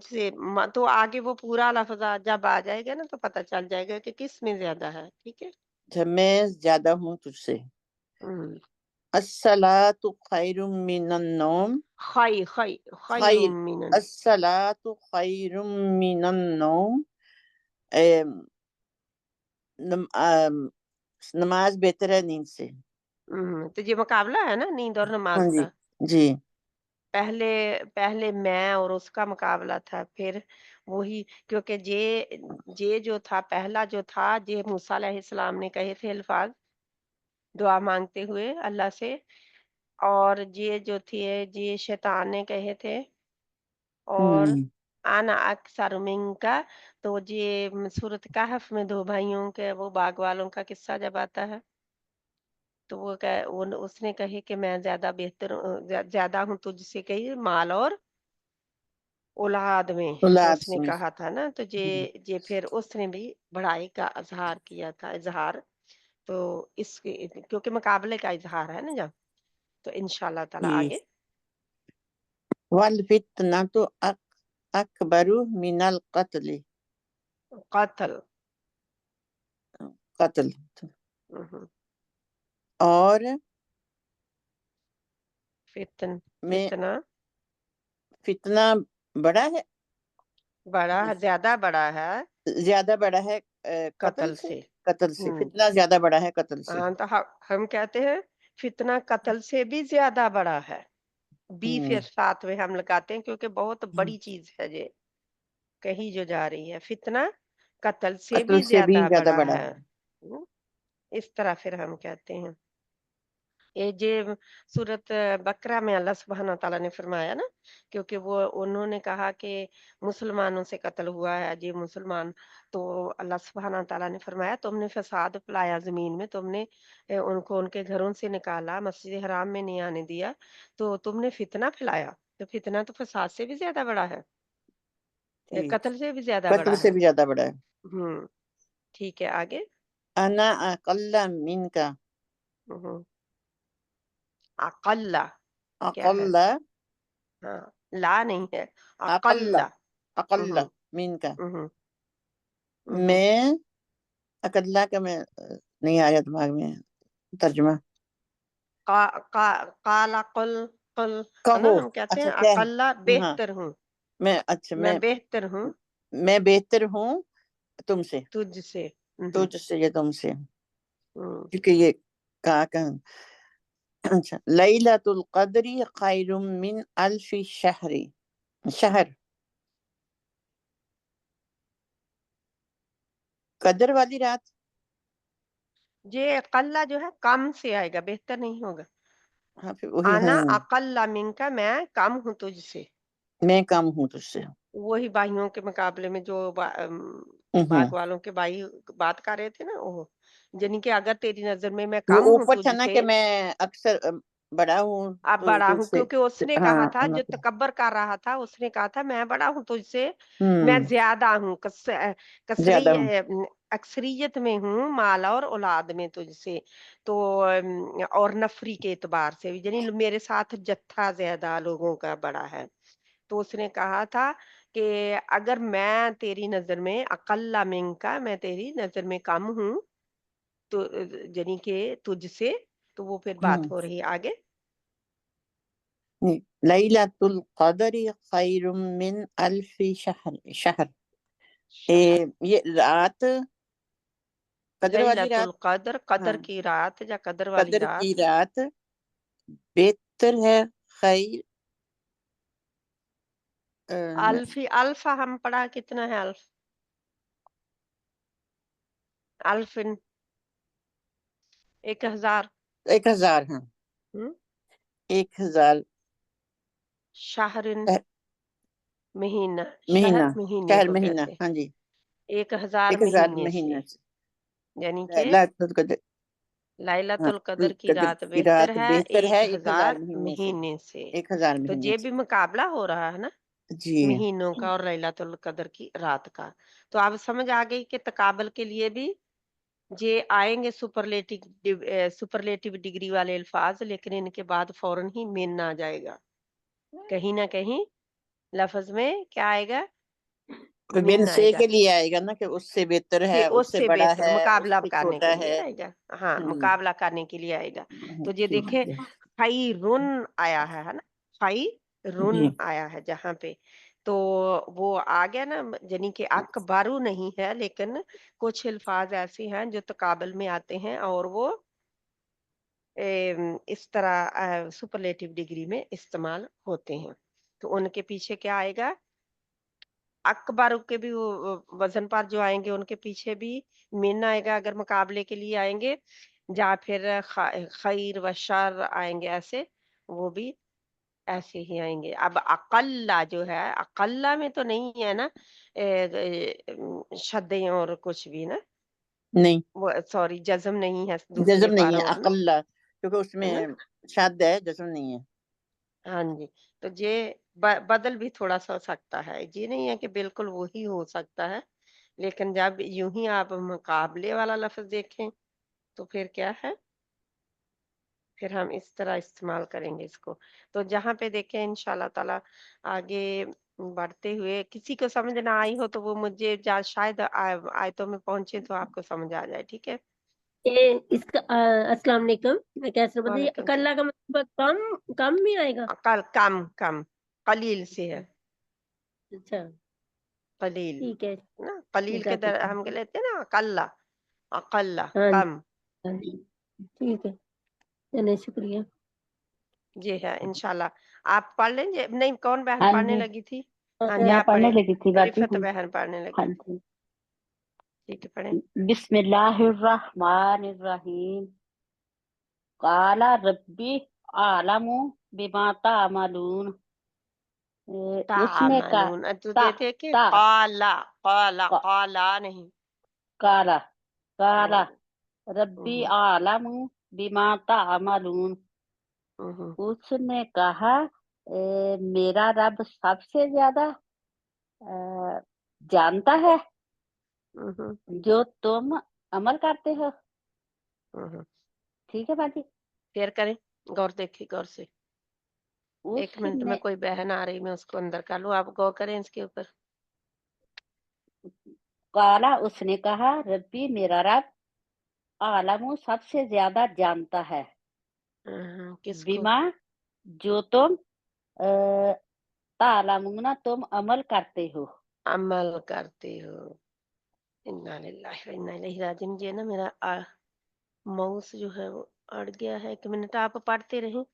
तो आगे वो पूरा लफ्ज जब आ जाएगा ना तो पता चल जाएगा कि किस में ज्यादा है, ठीक है। अच्छा, मैं ज्यादा हूँ तुझसे। हम्म, अस्सलातु खैरुम मिनन नौम, खैरुम खैर, मिनन, अस्सलातु खैरुम मिनन नौम, एम, नमाज बेहतर है नींद से। तो ये मुकाबला है ना नींद और हाँ नमाज जी, का। जी। पहले पहले मैं और उसका मुकाबला था, फिर वही, क्योंकि ये जो था पहला जो था, ये मूसा अलैहिस्सलाम ने कहे थे अल्फाज दुआ मांगते हुए अल्लाह से, और ये जो थे ये शैतान ने कहे थे, और हम्म, आना अक्सर मिंका, तो ये सूरत कहफ में दो भाइयों के वो बाग वालों का किस्सा जब आता है, तो उसने कहे कि मैं ज्यादा बेहतर ज्यादा हूँ तुझसे, कही माल और औलाद में, औलाद उसने से। कहा था ना, तो ये फिर उसने भी बड़ाई का इजहार किया था, इजहार, तो इस क्योंकि मुकाबले का इजहार है ना जब, तो इंशाल्लाह ताला जी। आगे वल फितनतु अकबरु मिनल कत्ल, कत्ल, कत्ल, हम्म, और में फितना फितना बड़ा है, बड़ा है, ज्यादा बड़ा है ज्यादा बड़ा है कत्ल कत्ल से, से। कत्ल से हम्म, फितना ज्यादा बड़ा है कत्ल से। हाँ तो हम कहते हैं फितना कत्ल से भी ज्यादा बड़ा है, बी हम्म, फिर साथ में हम लगाते हैं क्योंकि बहुत हम्म, बड़ी चीज है ये कहीं जो जा रही है, फितना कत्ल से कत्ल भी से भी ज्यादा ज्यादा बड़ा बड़ा है। है। इस तरह फिर हम कहते हैं, ये जे सूरत बकरा में अल्लाह सुब्हान तआला ने फरमाया ना, क्योंकि वो उन्होंने कहा कि मुसलमानों से कत्ल हुआ है जी मुसलमान, तो अल्लाह सुब्हान तआला ने फरमाया तुमने फसाद फैलाया जमीन में, तुमने उनको उनके घरों से निकाला, मस्जिद हराम में नहीं आने दिया, तो तुमने फितना फैलाया, तो फितना तो फसाद से भी ज्यादा बड़ा है, ठीक, कत्ल से भी ज्यादा कत्ल बड़ा से है। भी ज्यादा बड़ा है। हम्म, ठीक है आगे। अना अकल्ला मिनका, हम्म, अकल्ला क्या है, अकल्ला, हाँ ला नहीं है, अकल्ला, अकल्ला। अकल्ला हम्म, मिनका। हम्म, हम्म, मैं अकल्ला का मैं नहीं आया दिमाग में तर्जुमा। का, का, काला कुल है ना, कहो, हम कहते अच्छा हैं क्या है, अकल्ला हाँ, बेहतर हूँ, मैं अच्छा मैं बेहतर हूँ मैं बेहतर हूँ तुमसे, तुझसे। तुझसे या तुमसे, हम्म, क्योंकि ये कहा। अच्छा, लैलतुल क़द्री खैरुम मिन अल्फी शहरी, शहर, कदर वाली रात। ये अकल्ला जो है कम से आएगा, बेहतर नहीं होगा। हाँ, फिर वही, आना हाँ, अकल्ला मिनका, मैं कम हूँ तुझसे, मैं कम हूँ तुझसे। वही भाइयों के मुकाबले में जो हम्म, बाग वालों के भाई बात कर रहे थे ना, वो यानी कि अगर तेरी नजर में मैं वो कम हूँ ऊपर था ना तुझसे, कि मैं अक्सर बड़ा हूँ अब बड़ा हूँ, तुझसे। क्योंकि उसने कहा हाँ, था जो तकब्बर कर रहा था, उसने कहा था मैं बड़ा हूँ तुझसे, मैं हम्म, ज्यादा हूँ, ज्यादा हूँ। अक्सरियत में हूँ, माल और औलाद में तुझसे, तो और नफरी के एतबार से भी, यानी मेरे साथ जत्था ज्यादा लोगों का बड़ा है, तो उसने कहा था कि अगर मैं तेरी नजर में अकल्ला मिंका, मैं तेरी नजर में कम हूँ, तो यानी कि तुझसे, तो वो फिर बात हम्म, हो रही है आगे। लैलतुल क़द्री खैरुम मिन अल्फी शहर, शहर, शहर, ये रात, कदर वाली लैलतुल रात। कद्र, हाँ, कद्र की रात या कद्र वाली कदर की रात, रात बेहतर है, खैर, अल्फी, अल्फा हम पढ़ा कितना है, अल्फ, अल्फिन 1000, 1000, हाँ, हम्म, 1000, शाहरिन महीना, महीना, शहर महीने शहर को महीना, कहते हैं। हाँ जी, 1000 1000 महीने से, महीना से। यानी कि लैलतुल कदर, हाँ, लाइलातुल कदर की कदर रात की रात बेहतर है बेहतर है 1000 महीने से, महीने से। 1000 तो महीने ये से। भी मुकाबला हो रहा है ना, जी, महीनों का और लैलातुल कदर की रात का। तो अब समझ आ गई कि तकाबल के लिए भी ये आएंगे सुपरलेटिव डिग्री वाले अल्फाज, लेकिन इनके बाद फौरन ही मिन आ जाएगा। कहीं ना कहीं लफ्ज में क्या आएगा, बिन मिन से आएगा, के लिए आएगा ना, कि उससे बेहतर कि है, उससे उससे बड़ा बेहतर है, मुकाबला उससे करने छोटा के लिए है। आएगा। हाँ, मुकाबला करने के लिए आएगा। तो ये ठीक देखे है खैरुन आया है ना, खैरुन जी, आया है जहाँ पे, तो वो आ गया ना, यानी कि अकबारू नहीं है, लेकिन कुछ अल्फाज ऐसे हैं जो तकाबल में आते हैं और वो इस तरह सुपरलेटिव डिग्री में इस्तेमाल होते हैं। तो उनके पीछे क्या आएगा, अकबर के भी वजन पर जो आएंगे उनके पीछे भी मिन आएगा अगर मुकाबले के लिए आएंगे, या फिर खैर व शर आएंगे ऐसे, वो भी ऐसे ही आएंगे। अब अकल्ला जो है, अकल्ला में तो नहीं है ना शद्दें और कुछ भी ना, नहीं, वो सॉरी जज्म नहीं है दूसरे जज्म नहीं पर है और ना, अकल्ला, क्योंकि है ना। उसमें शद है, जज्म नहीं है। हाँ जी, तो ये बदल भी थोड़ा सा हो सकता है, ये नहीं है कि बिल्कुल वही हो सकता है, लेकिन जब यूं ही आप मुकाबले वाला लफ्ज देखें तो फिर क्या है, फिर हम इस तरह इस्तेमाल करेंगे इसको। तो जहाँ पे देखें इंशाल्लाह ताला आगे बढ़ते हुए, किसी को समझ ना आई हो तो वो मुझे शायद आयतों में पहुंचे तो आपको समझ आ जाए, ठीक है। ये इसका अस्सलाम वालेकुम, मैं कैसे बताइए, वालेकुम सलाम। अकल्ला का मतलब कम कम में आएगा। कल कम कम, कलील से है, अच्छा, कलील ठीक है, ना, कलील के जाती हम के लेते हैं ना अकल्ला, अकल्ला हाँ जी, कम। हाँ जी, ठीक है, चलिए शुक्रिया। जी है इंशाल्लाह। आप पढ़ लेंगे, नहीं कौन बहन हाँ पढ़ने जी, लगी थी? हाँ जी, मैं आप पढ़ने पढ़े, लगी थी बाकी रिफत हूँ। बहन पढ़ने हाँ लगी, जी, ठीक है पढ़े। बिस्मिल्लाहिर्रहमानिर्रहीम। काला रब्बी आलमु बिमा तामलून। उसने कहा, तामलून तो ता देते कि ता काला, काला का- काला नहीं। काला काला हम्म, रब्बी हम्म, आलमु बिमा तामलून। हम्म, उसने कहा, मेरा रब सबसे ज्यादा जानता है हम्म, जो तुम अमल करते हो। हम्म। ठीक है बाजी। फिर करें, गौर देखिए गौर से। 1 मिनट में उसने कोई बहन आ रही, मैं उसको अंदर कर लूं, आप गौर करें इसके ऊपर। काला उसने कहा, रब्बी मेरा रब आलमू सबसे ज्यादा जानता है किसको? बिमा जो तुम तालमूना तुम अमल करते हो। अमल करते हो। इन्ना लिल्लाहि व इन्ना इलैहि राजिऊन। ये ना मेरा माउस जो है वो अड़ गया है, 1 मिनट आप पढ़ते रहें।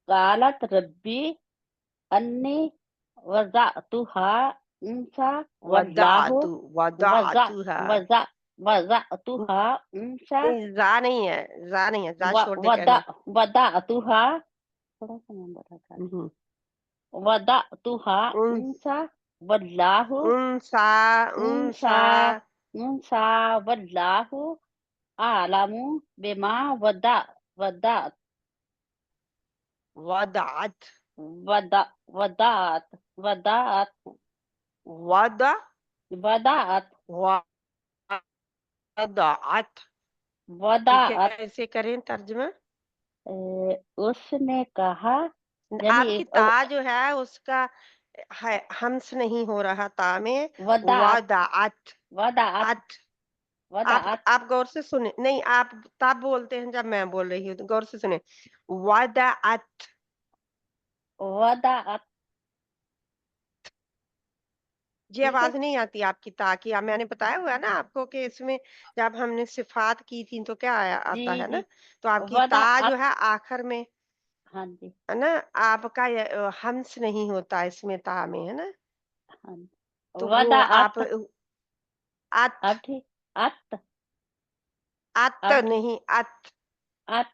कालत रब्बी अन्नी वज़अतुहा उनसा वल्लाहु वदातु, वज़ा वदातु है, वज़ा वज़अतुहा उनसा नहीं जा नहीं है, जा नहीं है, जा छोड़ दे वदा कहना। वदाअतुहा, थोड़ा सा नाम बता था, हम्म, वदाअतुहा उन उनसा वल्लाहु उनसा, उनसा उनसा उनसा वल्लाहु आलमु बिमा वदा वदा वदात, वदा वदात वदात वदा वदात वदात, ठीक है, वदात। ऐसे करें तर्जमा। उसने कहा, यानी आपकी ता जो है उसका है हम्स नहीं हो रहा ता में, वदात वदात, वदात अत। वदात आप गौर से सुने, नहीं आप तब बोलते हैं जब मैं बोल रही हूँ, तो गौर से सुने। वदात, वदात। ये ठीक है आवाज नहीं आती आपकी ता की। मैंने बताया हुआ है ना आपको कि इसमें जब हमने सिफात की थी तो क्या आया आता जी है जी ना, तो आपकी ता जो वदात। है आखिर में, हाँ जी, है ना, आपका हम्स नहीं होता इसमें ता में, है ना। हाँ जी, तो वो आप वदात। अत, अब ठीक, अत अत अब ठीक, नहीं अत, अत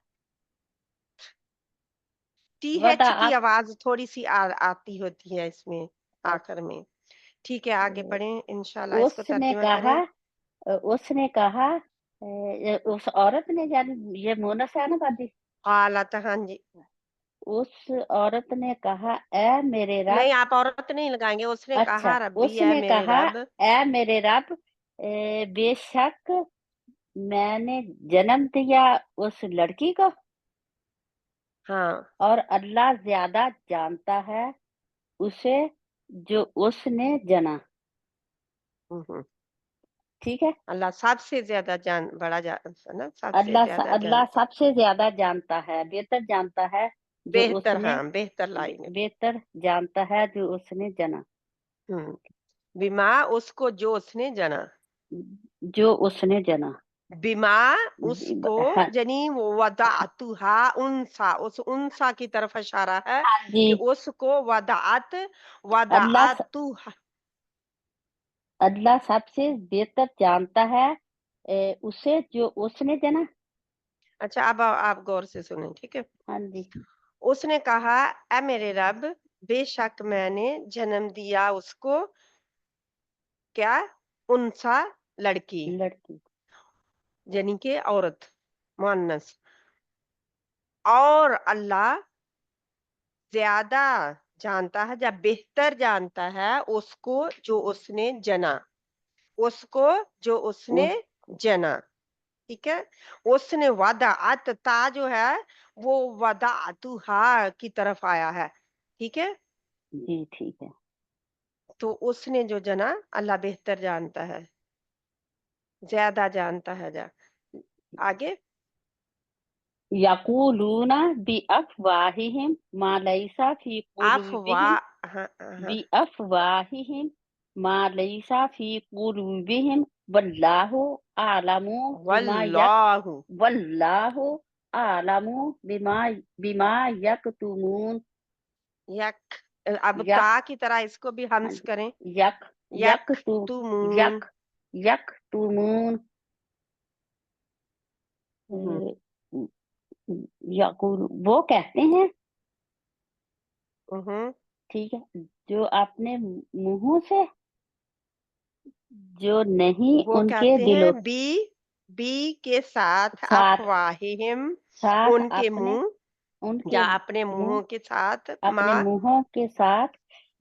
TH वदा की आवाज थोड़ी सी आती होती है इसमें आखिर में। ठीक है, आगे पढ़ें इंशाल्लाह, इसको उसने तर्जुमा कहा करें। उसने कहा उस औरत ने, यानी ये मोनस है ना बाजी, हालत, हाँ जी। उस औरत ने कहा ए मेरे रब, नहीं, आप औरत नहीं लगाएंगे, उसने अच्छा कहा रब्बी है उसने मेरे कहा रब। ए मेरे रब, बेशक मैंने जन्म दिया उस लड़की को, हाँ, और अल्लाह ज्यादा जानता है उसे जो उसने जना। ठीक है, अल्लाह सबसे ज्यादा बड़ा ना, सबसे अल्लाह ज्यादा अल्लाह जानता, सबसे ज्यादा जानता है, बेहतर जानता है जो बेहतर, उसने, हाँ बेहतर लाइन है। बेहतर जानता है जो उसने जना, बिमा उसको जो उसने जना, जो उसने जना। बिमा उसको, हाँ जनी वदाअतुहा उनसा, उस उनसा की तरफ इशारा है जी, कि उसको वदाअत अल्लाह वदाअतुहा। अल्लाह सबसे बेहतर जानता है उसे जो उसने जना। अच्छा, अब आप गौर से सुने, ठीक है। हाँ जी, उसने कहा ए मेरे रब, बेशक मैंने जन्म दिया उसको, क्या, उनसा, लड़की, लड़की, यानी कि औरत, मुअन्नस, और अल्लाह ज्यादा जानता है या बेहतर जानता है उसको जो उसने जना, उसको जो उसने उसको जना, ठीक है। उसने वदाअत, ता जो है वो वदाअतुहा की तरफ आया है, ठीक है। जी ठीक है। तो उसने जो जना, अल्लाह बेहतर जानता है, ज्यादा जानता है। आगे, यकूलूना बि अफवाहिहिम मा लैसा फी कुलूबिहिम, हाँ, हाँ, बि अफवाहिहिम मा लैसा फी कुलूबिहिम, वल्लाहु आलमु बिमा वल्लाहु, वल्लाहु आलमु बिमा बिमा यकतुमून। यक, अब यक ता की तरह इसको भी हम्स करें, यक यक तुमून। यक यकतुमून। हम्म, यकूल वो कहते हैं, हम्म, ठीक है, जो अपने मुंहों से, जो नहीं वो उनके कहते दिलों हैं बी के साथ साथ अफवाहिम, साथ उनके अपने मुंह, उनके या अपने मुंह मुंहों के साथ, अपने माँ, मुंहों के साथ,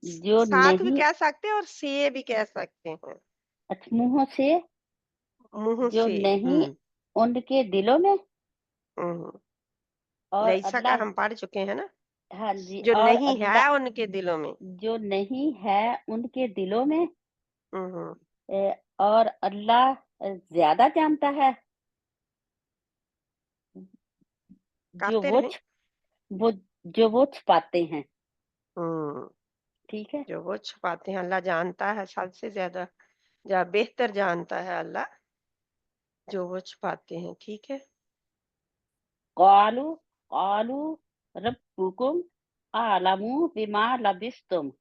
जो साथ भी नहीं, कह सकते हैं और से भी कह सकते हैं, मुंहों से, मुंह जो से। नहीं उनके दिलों में, हम्म, और लईसा का अल्लाह, हम पढ़ चुके हैं ना, हाँ जी, जो और नहीं अल्लाह है उनके दिलों में। जो नहीं है उनके दिलों में, हम्म, और अल्लाह ज्यादा जानता है जो करते वो रहे। वो जो वो छुपाते हैं। हम्म, ठीक है, जो वो छुपाते हैं अल्लाह जानता है सबसे ज्यादा, या बेहतर जानता है अल्लाह जो वो छुपाते हैं, ठीक है। कालू कालू रब्बुकुम आलमू बिमा लबिस्तुम।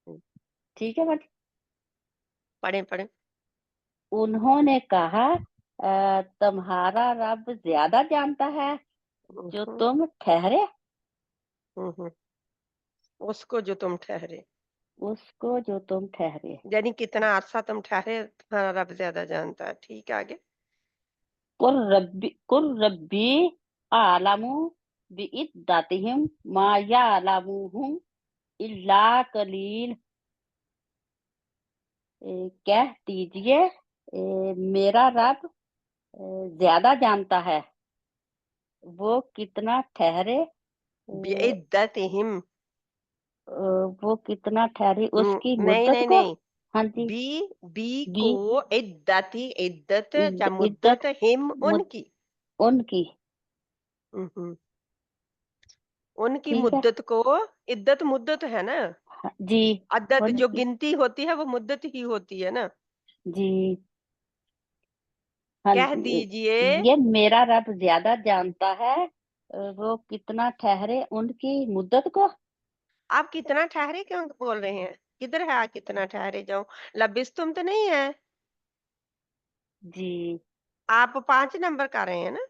हम्म, ठीक है बट पढ़ें पढ़ें। उन्होंने कहा तुम्हारा रब ज्यादा जानता है जो हम्म, तुम ठहरे, हम्म, उसको जो तुम ठहरे, उसको जो तुम ठहरे। यानी कितना अरसा तुम ठहरे, तुम्हारा रब ज्यादा जानता है, ठीक है। आगे, कुल रब्बी आलमू बिइद्दतिहिम मा यालमुहुम इल्ला कलील। कह दीजिए मेरा रब ज्यादा जानता है, वो कितना ठहरे, बिइद्दतिहिम, वो कितना ठहरे उसकी नहीं मुद्दत नहीं को। नहीं, हाँ जी, बी बी बी को इद्दती, इद्दत या इद्दत मुद्दत, हिम मुद, उनकी। उनकी। हम्म, उनकी ठीक है, मुद्दत को, इद्दत मुद्दत है ना, हाँ, जी अद्दत जो उनकी, गिनती होती है वो मुद्दत ही होती है ना। जी हाँ कह जी, दीजिए, ये मेरा रब ज्यादा जानता है वो कितना ठहरे उनकी मुद्दत को। आप कितना ठहरे क्यों बोल रहे हैं, किधर है आप कितना ठहरे जाओ, लबिस तुम तो नहीं है, जी आप 5 नंबर का रहे हैं ना।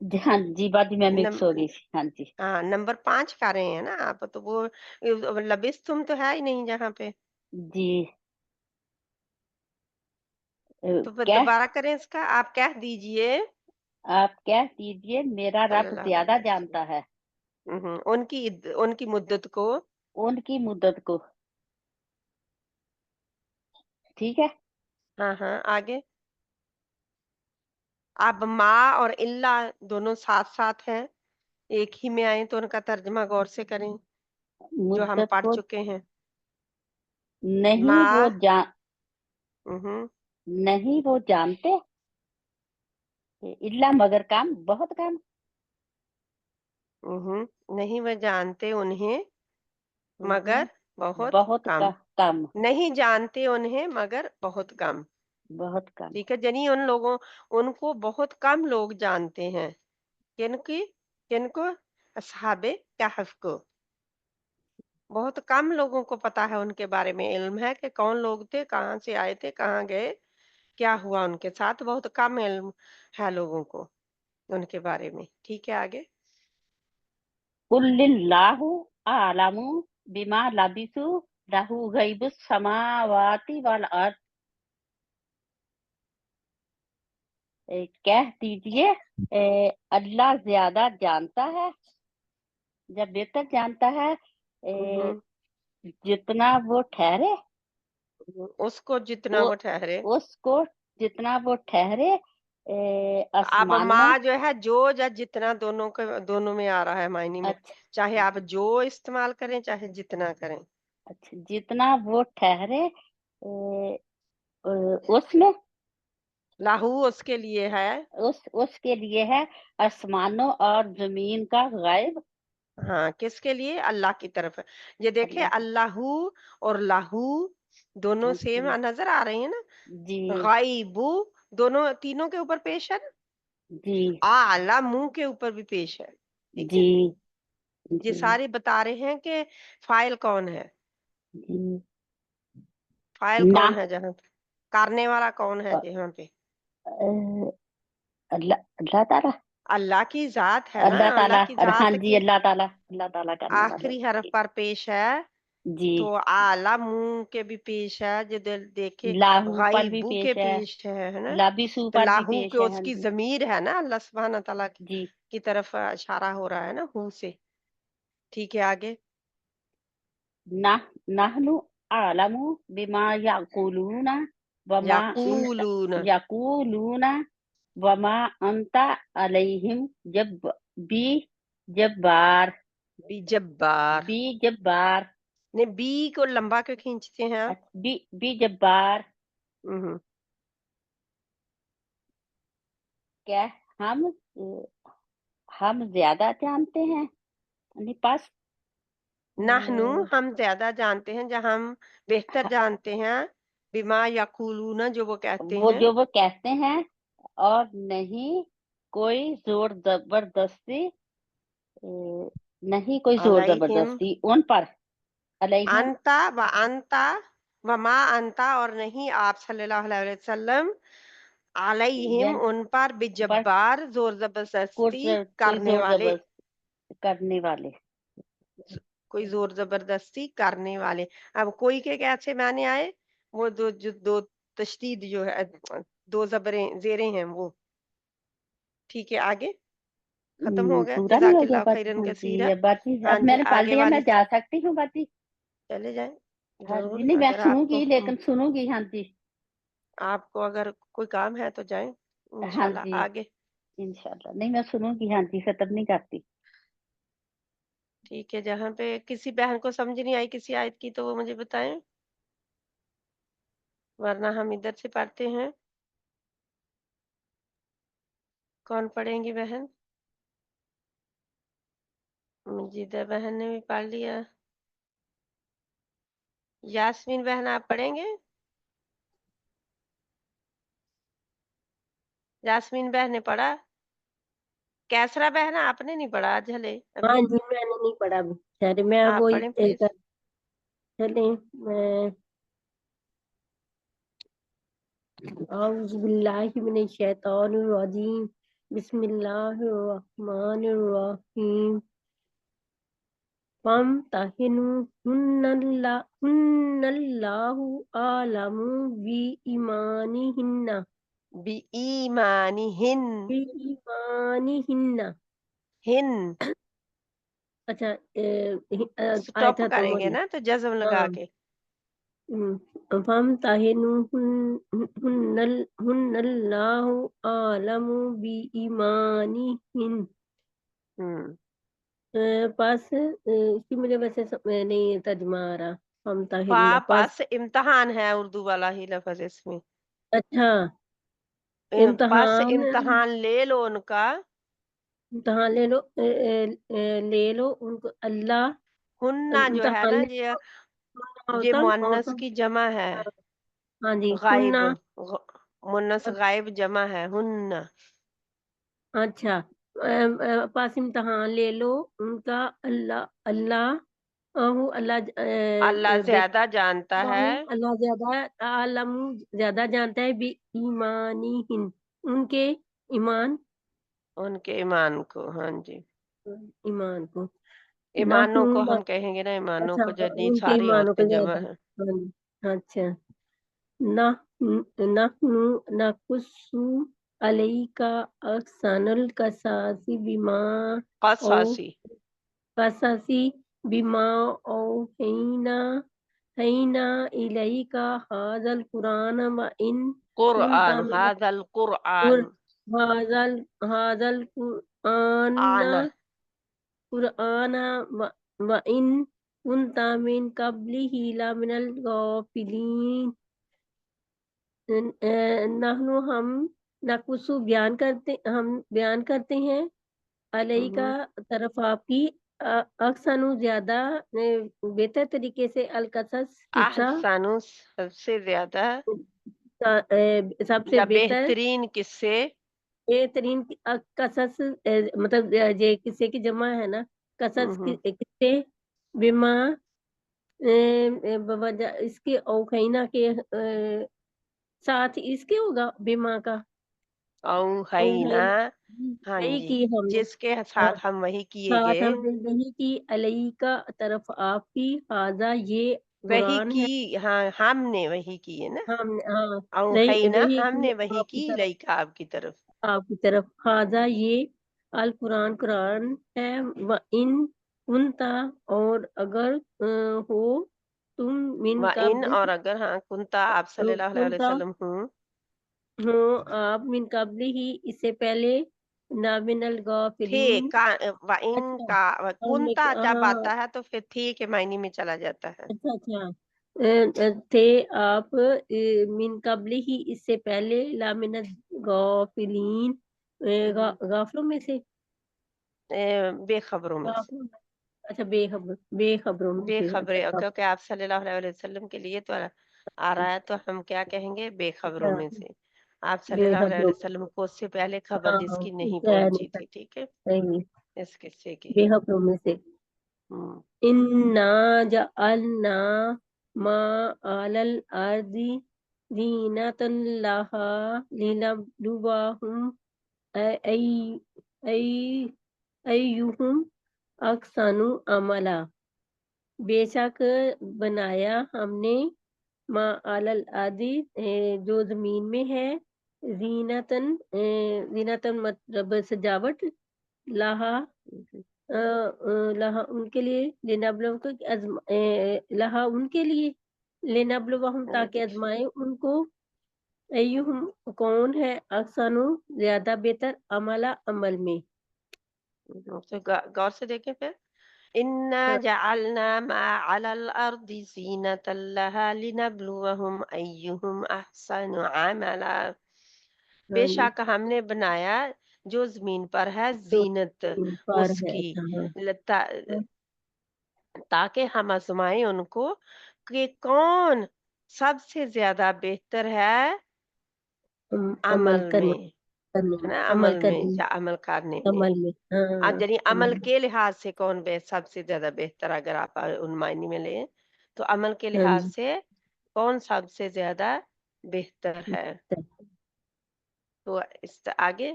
हाँ जी बाजी मैं मिक्स हो नम गई थी, हाँ जी हाँ, नंबर 5 का रहे हैं ना आप, तो वो लबिस्तुम तो है ही नहीं जहाँ पे। जी। तो क्या दोबारा करें इसका, आप कह दीजिए। आप कह दीजिए मेरा रब सल्लल्लाहु ज्यादा अलैहि जानता वसल्लम। है उनकी मुद्दत को। उनकी मुद्दत को। ठीक है। हाँ, हाँ, आगे। अब माँ और इल्ला दोनों साथ-साथ हैं, एक ही में आए तो उनका तर्जुमा गौर से करें, जो हम मुद्दत पढ़ को चुके हैं। नहीं वो माँ हुँ, नहीं वो जानते, इल्ला मगर काम बहुत काम। नहीं वह जानते उन्हें मगर बहुत बहुत कम। कम। नहीं जानते उन्हें मगर बहुत कम। बहुत कम। ठीक है, यानी उनको बहुत कम लोग जानते हैं। किनको? अस्हाबे कहफ को। बहुत कम लोगों को पता है उनके बारे में, इल्म है कि कौन लोग थे, कहाँ से आए थे, कहाँ गए, क्या हुआ उनके साथ, बहुत कम इल्म है लोगों को उनके बारे में। ठीक है, आगे। कुल्लिल्लाहु आलमु बिमा लबिसु लहु गैबुस समावाति वल अर्द। कह दीजिए अल्लाह ज्यादा जानता है, जब बेहतर जानता है हम्म, जितना वो ठहरे, उसको जितना वो वो ठहरे। उसको जितना वो ठहरे अब आसमानों। माँ जो है जो या जितना दोनों में आ रहा है मायने में। अच्छा चाहे आप जो इस्तेमाल करें चाहे जितना करें। अच्छा जितना वो ठहरे उसमें लाहू उसके लिए है। उसके लिए है आसमानों और जमीन का गायब। हाँ, किसके लिए? अल्लाह की तरफ है। ये देखिए अल्लाह की। अल्लाहू और लाहू दोनों हाँ सेम जी नजर आ रही है ना। जी गायबू दोनों तीनों के ऊपर पेश है ना। जी आला मुंह के ऊपर भी पेश है। ठीक जी है, ये जी सारे बता रहे हैं कि फाइल कौन है। जी। फाइल ना कौन है जहाँ पे, करने वाला कौन है यहाँ पे। अल्लाह अल्लाह ताला। अल्लाह की जात है ना, अल्लाह ताला। अल्लाह की हाँ जात जी के अल्लाह ताला करने वाले। आखिरी हरफ पर पेश है। जी तो आला मुंह के भी पेश है, जो देखे लाहू पर भी गायबू के पेश है, पेश है ना। लाबिसू तो पर भी लाहू के पेश है। हाँ उसकी जी जमीर है ना, अल्लाह सुब्हान तआला जी। की तरफ इशारा हो रहा है ना हू से। ठीक है, आगे। ना नहनु आलमु बिमा याकुलूना वमा अंत याकूलून याकुलूना वमा अंता अलैहिम जब बी जब्बार बिजब्बार। बी जब्बार। ने बी को लंबा क्यों खींचते हैं आप? बी जब्बार। हम्म, क्या हम ज्यादा जानते हैं अपने पास। नाहनु अ, हम ज्यादा जानते हैं, जहाँ हम बेहतर जानते हैं। बिमा यकूलूना जो वो कहते वो हैं। जो वो कहते हैं, और नहीं कोई जोर जबरदस्ती नहीं कोई जोर अलैहिम जबरदस्ती उन पर। अलैहिम अंता व मा अंता, और नहीं आप सल्लल्लाहु अलैहि वसल्लम अलैहिम यन उन पर पर बिजब्बार जोर जबरदस्ती कोई करने जोर वाले। जबरदस्ती करने वाले। कोई जोर जबरदस्ती करने वाले। अब कोई के कैसे माने आए? वो दो तशदीद जो है, दो जबरें जेरें हैं वो। ठीक है, आगे। खत्म हो गया, पूरा नहीं हो गया जजाकिल्लाह बात। खैरन हाँ जी कसीरा। अब बाती हाँ अब जी, मैंने पढ़ आगे लिया, मैं वाली जा सकती हूँ बाती। चले जाएं। हाँ जी जरूर, नहीं मैं अगर आपको सुनूंगी, लेकिन सुनूंगी। हाँ जी आपको अगर कोई काम है तो जाएं, हाँ इंशाल्लाह जी आगे। इंशाल्लाह। नहीं मैं सुनूंगी। हाँ जी खत्म नहीं करती। ठीक है, जहाँ पे किसी बहन को समझ नहीं आई किसी आयत की तो वो मुझे बताएं, वरना हम इधर से पढ़ते हैं। कौन पढ़ेंगी बहन? मजीदा बहन ने भी पढ़ लिया। यास्मीन बहन आप पढ़ेंगे? यास्मीन बहन ने पढ़ा। कैसरा बहन आपने नहीं पढ़ा आज हले हाँ अभी। जी मैंने नहीं पढ़ा अभी। चलिए मैं आप वो पढ़ें प्लीज। चलिए मैं औज़ु बिल्लाहि मिनश शैतानिर रजीम بسم اللہ الرحمن الرحیم فامتحنوہن اللہ عالم بإیمانہن بِإِیمَانِهِنْ بإیمانہن ہن اچھا سٹاپ کریں گے نا تو جزم لگا ہاں کے فامتحنوہن اللہ عالم بإیمانہن ہم، پس اس کی مجھے ویسے نہیں ترجمہ آ رہا فامتحنوہن پس پاس امتحان ہے اردو والا ہی لفظ اس میں اچھا پس امتحان امتحان لے لو ان کا امتحان لے لو ان کو اللہ ہننا جو ہے امتحان نا لے یہ لو مؤنث عورتوں کی جمع ہے ہاں جی غائب ہننا مؤنث غائب جمع ہے ہن اچھا پاس امتحان لے لو ان کا اللہ اللہ زیادہ جانتا ہے اللہ زیادہ عالم زیادہ جانتا ہے بھی ایمانہن ان کے ایمان ان کے ایمان کو ہاں جی ایمان کو ایمانوں کو ہم کہیں گے نا ایمانوں اچھا کو جو ان کے ساری ایمانوں عورتیں کا جمع زیادہ ہیں اچھا نقص علیک احسن القصاص بما او قصاصی قصصی بما اوحینا الیک هذا القرآن وان كنت قرآن من هذا القرآن هذا القرآن آنا وان كنت من قبله لمن الغافلین نحن ہم نقص ہم بیان کرتے ہیں علیہ کا طرف آپ کی احسن زیادہ بہتر طریقے سے القصص قصہ احسن سب سے زیادہ سب سے یا بہتر بہترین قصے بہترین قصص مطلب یہ قصے کی جمع ہے نا قصص قصے بما بوجہ اس کے اوخینا کے ساتھ اس کے ہوگا بیما کا اوحینا ہاں وہی جی کی ہم نے جس کے ساتھ ہم وہی کیے ساتھ گئے ہم نے وہی کی علیہ کا طرف آپ کی ہاضا یہ وہی قرآن ہے کی ہاں ہم نے وہی کی ہے نا ہم ہاں اوحینا وہی ہم کی نے وہی آپ کی کی طرف لئیک آپ کی طرف ہاضا یہ قرآن ہے وَإِن كُنْتَ اور اگر ہو تم من وَإِن قبل اور اگر ہاں کنتا آپ صلی اللہ علیہ کنتا وسلم ہوں ہو آپ من قبل ہی اس سے پہلے نہ من تھے الغافلین وَإِن اچھا کا ہم نے کنتا جب آتا ہے تو پھر تھی کے معنی میں چلا جاتا ہے اچھا تھے آپ من قبل ہی اس سے پہلے لا من الغافلین غافلوں میں سے بے خبروں میں سے اچھا بے خبروں میں بے سے خبریں اچھا کیونکہ آپ صلی اللہ علیہ وسلم کے لیے تو آ رہا ہے تو ہم کیا کہیں گے بے خبروں میں سے آپ صلی بے اللہ علیہ خبروں وسلم کو اس سے پہلے خبر ہاں جس ہاں کی نہیں کہہ پہنچی نہیں تھی ٹھیک ہے صحیح اس قصے کی بے خبروں میں سے ہم، انا جعلنا ما علی الارض زینۃ لہا لنبلوہم ایہم احسن عملا بے شک بنایا ہم نے ما علی الارض جو زمین میں ہے زینتن مطلب سجاوٹ لہا لہا ان کے لیے لہا ان کے لیے لنبلوہم تاکہ ازمائے ان کو ایہم کون ہے احسن زیادہ بہتر عملہ عمل میں تو غور سے دیکھیں پھر انا جعلنا ما على الارض زینۃ لها لنبلوہم ایہم احسن عملا بے ہاں جی شک ہم نے بنایا جو زمین پر ہے جو زینت ان پر اس ہے کی ہاں تاکہ ہم آزمائیں ان کو کہ کون سب سے زیادہ بہتر ہے عمل عمل میں کرنے ہے نا عمل عمل میں کرنے یا عمل کرنے میں عمل میں ہاں یعنی عمل عمل کے لحاظ سے کون سب سے زیادہ بہتر اگر آپ ان معنی میں لیں تو عمل کے ہاں لحاظ جی سے کون سب سے زیادہ بہتر ہے تو اس آگے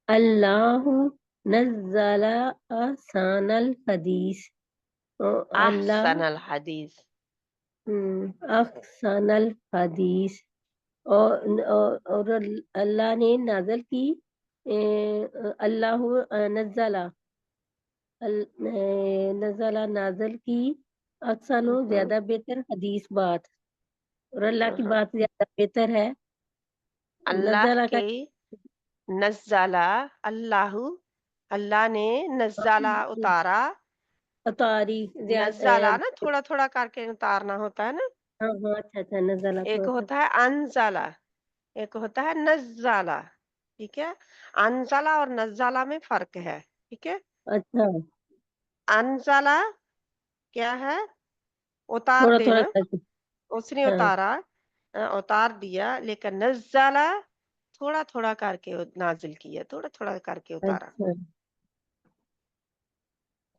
اللہ نزل احسن الحدیث، اللہ احسن الحدیث، احسن الحدیث، اور اللہ نے نازل کی، اللہ نزلہ نازل کی، احسن زیادہ بہتر، حدیث بات، اور اللہ کی بات زیادہ بہتر ہے۔ اللہ نزلہ کا کی نزلہ، اللہ نے نزلہ اتارا، اتاری نزلہ نا تھوڑا تھوڑا کر کے اتارنا ہوتا ہے نا، ہاں ہاں اچھا اچھا نزلہ ایک تھوڑا سا، ہوتا ہے انزلہ، ایک ہوتا ہے نزلہ، ٹھیک ہے، انزلہ اور نزلہ میں فرق ہے، ٹھیک ہے، اچھا انزلہ کیا ہے، اتار تھوڑا تھوڑا دینا، کر کے، اس نے ہاں اتارا، اتار دیا، لیکن نزلہ تھوڑا تھوڑا کر کے نازل کیا، تھوڑا تھوڑا کر کے اتارا۔ اچھا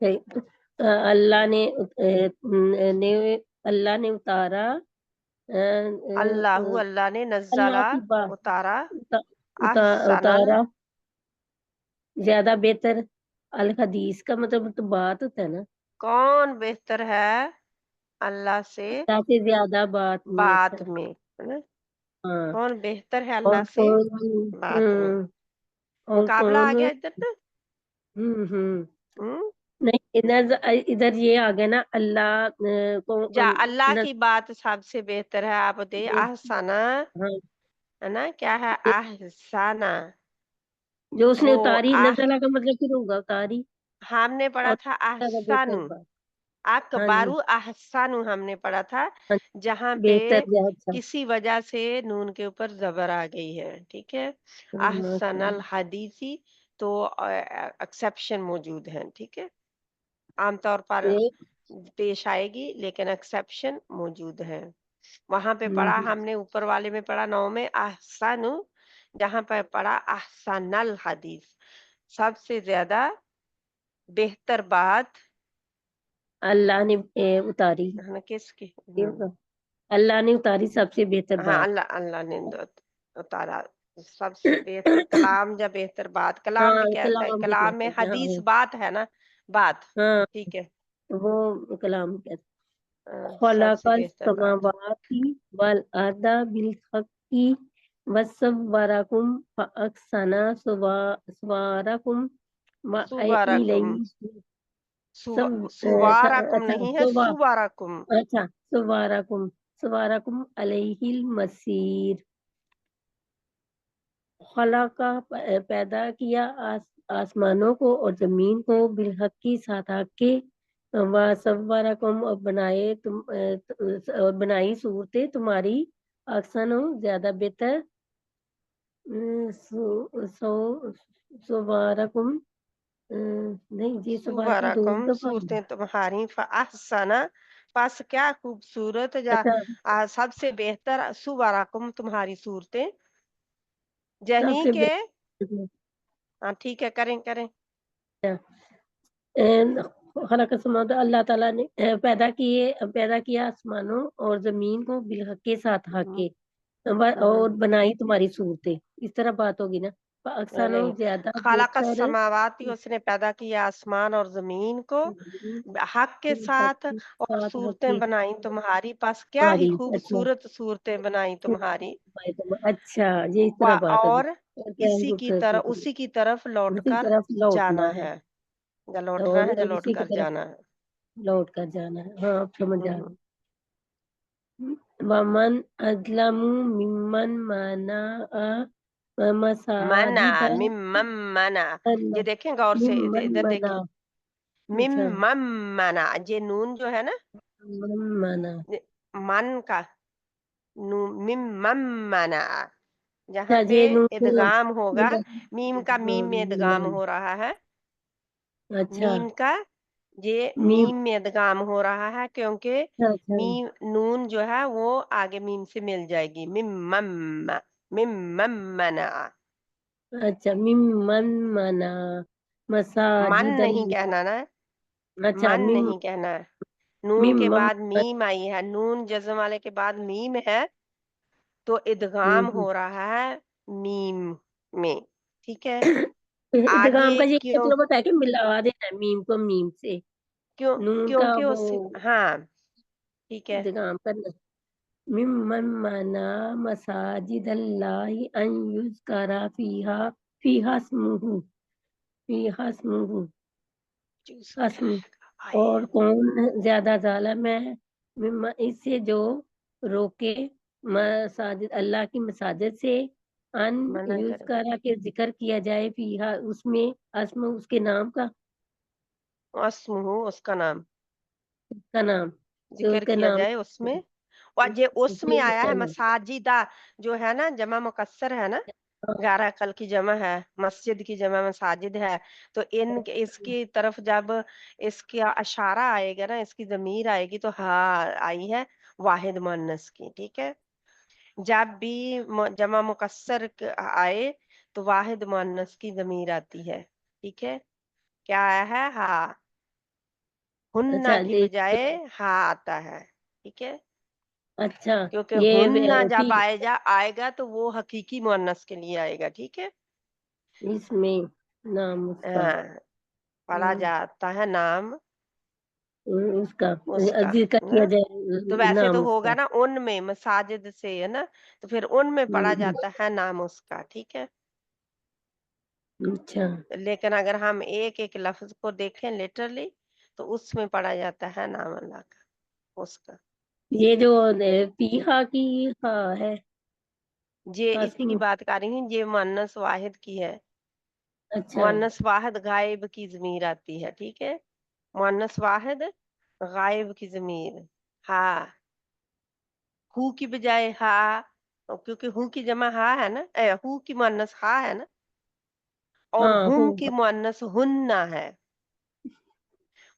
صحیح۔ اللہ نے اللہ نے اتارا، اللہ نے اللہ نزلہ کی بات اتارا، احسن اتارا زیادہ بہتر، الحدیث کا مطلب تو بات ہوتا ہے نا، کون بہتر ہے اللہ سے اللہ سے زیادہ بات میں، اچھا بات میں، ہے نا؟ ہاں، کون بہتر ہے اور اللہ سے کون بات میں، اور مقابلہ آ کون گیا ادھر نا، ہوں نہیں ادھر یہ آ گیا نا، اللہ کو جا اللہ کی بات سب سے بہتر ہے، آپ دے ہاں احسنا، ہے نا، کیا ہے احسنا، جو اس نے وہ اتاری، نزلہ کا مطلب پھر ہوگا اتاری، ہم نے پڑھا اور تھا زیادہ بہتر احسن، بات، ہاں جی، اکبارو احسن ہم نے پڑھا تھا، ہاں، جہاں پہ بہتر زیادہ اچھا، کسی وجہ سے نون کے اوپر زبر آ گئی ہے، ٹھیک ہے، احسن ماشاء الحدیثی، تو ایکسیپشن موجود ہیں، ٹھیک ہے، عام طور پر اللہ، پیش آئے گی لیکن ایکسیپشن موجود ہے۔ وہاں پہ پڑھا ہم نے اوپر والے میں پڑھا 9 میں احسن، جہاں پہ پڑھا احسن الحدیث، سب سے زیادہ بہتر بات، اللہ نے اتاری، ہے نا، کس کی، اللہ نے اتاری سب سے بہتر ہاں بات، اللہ نے اتارا سب سے بہتر کلام، یا بہتر بات، کلام ہاں بھی کہتا ہے، کلام بھی کلام میں کہتے ہیں، حدیث بات ہے نا، بات، ہاں ٹھیک ہے، وہ کلام کہتے ہیں۔ سب خلق سے بہتر بات، السماوات والارض بالحق وصورکم فاحسن صورکم سبارکم، سوارکم اچھا نہیں ہے، سوارکم، اچھا صورکم علیہ المسیر، خلق کا پیدا کیا آسمانوں کو اور زمین کو، بالحق کی ساتھ حق کے، وصورکم اور بنائی صورتیں تمہاری، احسن زیادہ بہتر، صورکم نہیں جی صورکم دو سوارکم دفعہ، صورتیں تمہاری، فاحسن پس کیا خوبصورت، اچھا سب سے بہتر، سوارکم تمہاری صورتیں، سب جہیں سے کے، بہتر، ہاں ٹھیک ہے، کریں خلق السماوات، اللہ تعالیٰ نے پیدا کیا آسمانوں اور زمین کو، بالحق کے ساتھ حق کے، اور بنائی تمہاری صورتیں، اس طرح بات ہوگی نا، احسن نہیں، زیادہ خالق بہتر، السماواتی، اس نے پیدا کیا آسمان اور زمین کو حق کے ساتھ، اور ساتھ حق صورتیں کی بنائی تمہاری، پاس کیا ہی تمہاری، اچھا خوبصورت صورتیں بنائی تمہاری، اچھا یہ اس طرح بات ہوگی، اور اور کیا خوبصورت ہوگی، اسی کی طرف لوٹ اسی کر طرف لوٹنا جانا ہے، ہے، یا لوٹنا اور ہے، یا لوٹ اسی کی کر طرف جانا ہے، لوٹ کر جانا ہے، ہاں اب سمجھ آ گئی۔ ومن اظلم ممن منع منع، مساجد منع، یہ اللہ، دیکھیں غور سے، ممن ادھر منع، دیکھیں، اچھا منع، یہ نون جو ہے نا، ممن منع، من کا منع، جہاں اچھا پہ یہ نون ادغام ہوگا، میم کا میم میں ادغام ہو رہا ہے، اچھا میم کا یہ میم، میم میں ادغام ہو رہا ہے، کیونکہ اچھا نون جو ہے وہ آگے میم سے مل جائے گی، ممن منع، اچھا ممن منع من مساجد نہیں اللہ، کہنا نا، اچھا من نہیں کہنا ہے، نون کے ممن، بعد میم آئی ہے، نون جزم والے کے بعد میم ہے، تو ادغام ہو رہا ہے میم میں، ٹھیک ہے، इदगाम का आगे ये क्यों मतलब होता है कि मिला देना है मीम को मीम से, क्यों नून का क्योंकि वो उस हाँ ठीक है इदगाम करना। मिम्मन माना मसाजिद अल्लाहि अन युज़करा फीहा स्मुहु चूस अस्म। आए और कौन ज्यादा जालिम है मिम्मा इससे जो रोके मसाजिद अल्लाह की मसाजिद से अन मना यूज करे करा के जिक्र किया जाए फीहा उसमें अस्म उसके नाम का उसका नाम नाम तो जिक्र उसका किया नाम जाए उसमें, और ये उसमें आया उसका है नाम। मसाजिदा, जो है ना जमा मुकस्सर है ना, 11 कल की जमा है, मस्जिद की जमा मसाजिद है। तो इन इसकी तरफ जब इसका इशारा आएगा ना, इसकी जमीर आएगी तो हाँ आई है वाहिद मुअन्नस की, ठीक है। जब भी जमा मुकस्सर आए तो वाहिद मुअन्नस की जमीर आती है, ठीक है। क्या आया है? हाँ, हुन्ना अच्छा की बजाय हाँ आता है, ठीक है। अच्छा क्योंकि ये हुन्ना जब आएगा तो वो हकीकी मुअन्नस के लिए आएगा, ठीक है। इसमें नाम उसका हाँ, पढ़ा जाता है नाम उसका उसका जिक्र ना। किया तो जाए वैसे नाम तो उसका। होगा ना उनमें मसाजिद से, है ना, तो फिर उनमें पढ़ा जाता है नाम उसका, ठीक है। अच्छा लेकिन अगर हम एक एक लफ्ज को देखें लिटरली तो उसमें पढ़ा जाता है नाम अल्लाह का, उसका। ये जो पीहा की हा है ये इसी की आसम। बात कर रही हूँ, ये मुअन्नस वाहिद की है। अच्छा मुअन्नस वाहिद गायब की ज़मीर आती है, ठीक है। मुअन्नस वाहिद गायब की ज़मीर हाँ, हु की बजाय हा, क्योंकि हु की जमा हा है ना, हु की मुअन्नस हा है ना, और हाँ हुम की हूँ मुअन्नस हुन्ना है।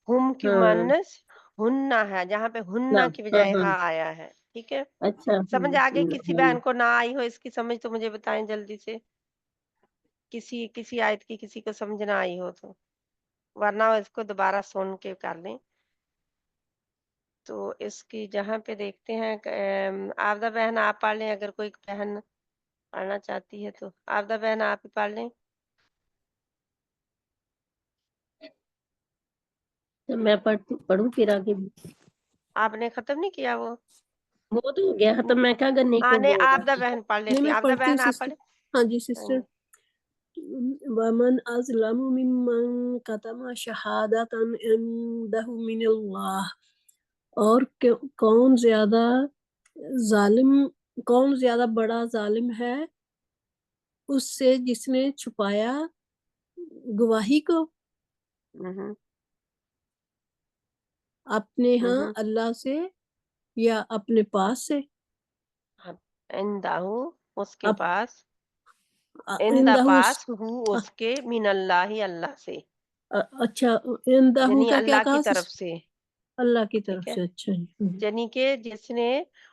हुम की हाँ मुअन्नस हुन्ना है, जहाँ पे ना हुन्ना की हाँ बजाय हाँ हा आया है, ठीक है। अच्छा समझ आ गई? किसी हाँ, बहन को ना आई हो इसकी समझ तो मुझे बताएं जल्दी से, किसी किसी आयत की किसी को समझ ना आई हो तो, वरना इसको दोबारा सुन के कर लें। तो इसकी जहाँ पे देखते हैं आबदा बहन आप पढ़ लें, अगर कोई बहन पढ़ना चाहती है तो आबदा बहन आप ही पढ़ लें। तो मैं पढ़ूँ फिर आगे भी। आपने खत्म नहीं किया वो? वो तो हो गया तो मैं क्या करने को नहीं, वो आबदा बहन पढ़ नहीं, लेती है। मैं आबदा पढ़ती हूँ बहन आप सिस्टर। पढ़े। हाँ जी हाँ सिस्टर। जी। वमन अज़लमु मिम्मन कतमा शहादतन इंदहु मिनल्लाह। और कौन ज्यादा बड़ा जालिम है उससे जिसने छुपाया गवाही को हम्म अपने यहाँ हम्म अल्लाह से या अपने पास से। इंदाहू उसके अप पास, इंदा इंदहु पास हु उसके, मिनल्लाही अल्लाह से, अच्छा, इंदहु यानी का क्या अल्लाह की कहा तरफ से, अल्लाह की ठीक तरफ है। से। अच्छा जी। यानी कि जिसने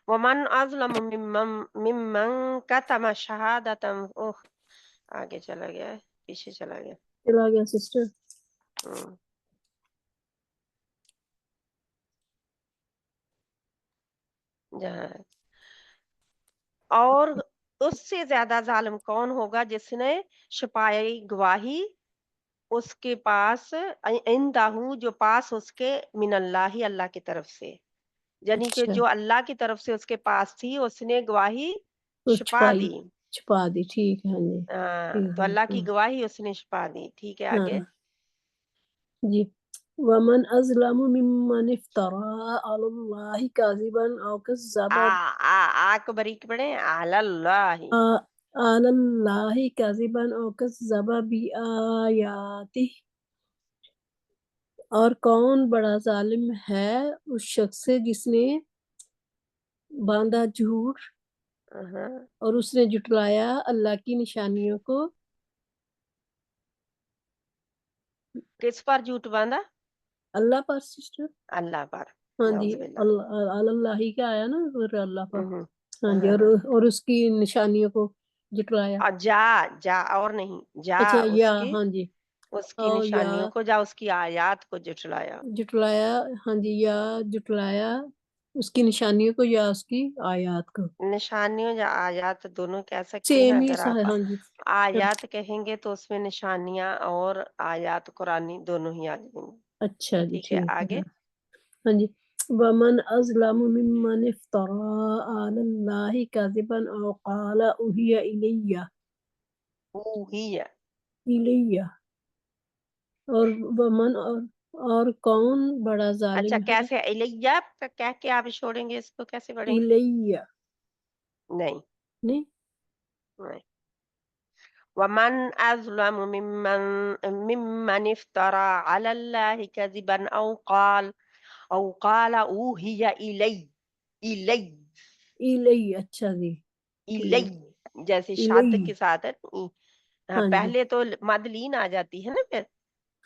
वमन अज़लम मिम्मन कतम शहादतन, ओह आगे चला गया है, पीछे चला गया। चला गया सिस्टर। हम्म, जहाँ है। और उससे ज्यादा जालिम कौन होगा जिसने छुपाई गवाही उसके पास, इंदाहू जो पास उसके, मिनल्लाही अल्लाह की तरफ से, यानी कि अच्छा, जो अल्लाह की तरफ से उसके पास थी उसने गवाही तो छुपा दी। छुपा दी, ठीक है। हाँ जी, ठीक तो है। अल्लाह की हाँ गवाही उसने छुपा दी, ठीक है। आगे हाँ जी। वमन अज़लमु मिम्मन इफ्तरा अलल्लाहि काज़िबन औ आ कज़्ज़ब आ को बरीक पढ़े, अलल्लाही। अलल्लाहि काज़िबन औ कज़्ज़ब बिआयातिही। और कौन बड़ा जालिम है उस शख्स से जिसने बांधा झूठ हाँ, और उसने जुटलाया अल्लाह की निशानियों को। किस पर झूठ बांधा? अल्लाह पर सिस्टर। अल्लाह पर। हाँ जी, नाउज़ुबिल्लाह। अल्लाह ही का आया ना, फिर अल्लाह पर। हम्म, हाँ जी, हाँ। और उसकी निशानियों को जुटलाया। और जा जा और नहीं, जा अच्छा, या उसकी हाँ जी, उसकी या निशानियों को, जा उसकी आयात को जुटलाया। जुटलाया। हाँ जी, या जुटलाया उसकी निशानियों को या उसकी आयत को? निशानियों या आयात दोनों कह सकते हैं। सेम ही अगर आप हाँ जी। आयात कहेंगे तो उसमें निशानियां और आयात कुरानी दोनों ही आ जाएंगी। अच्छा जी, ठीक है, ठीक आगे। है। हाँ जी। वमन अज़लमु मिम्मन इफ्तरा अलल्लाहि कज़िबन औ क़ाला उहिया ऊहिया, इलैया। और वमन और कौन बड़ा अच्छा जालिम है? कैसे इलैया कह के आप छोड़ेंगे, इसको कैसे पढ़ेंगे? इलैया नहीं, नहीं, नहीं। वमन अज़लमु मिम्मन इफ्तरा अलल्लाहि कज़िबन औ क़ाल ऊहिया इलै इलैया। अच्छा जी, इलै, जैसे शद इलैया। के साथ है हाँ, हाँ जी, पहले तो मद लीन आ जाती है ना, फिर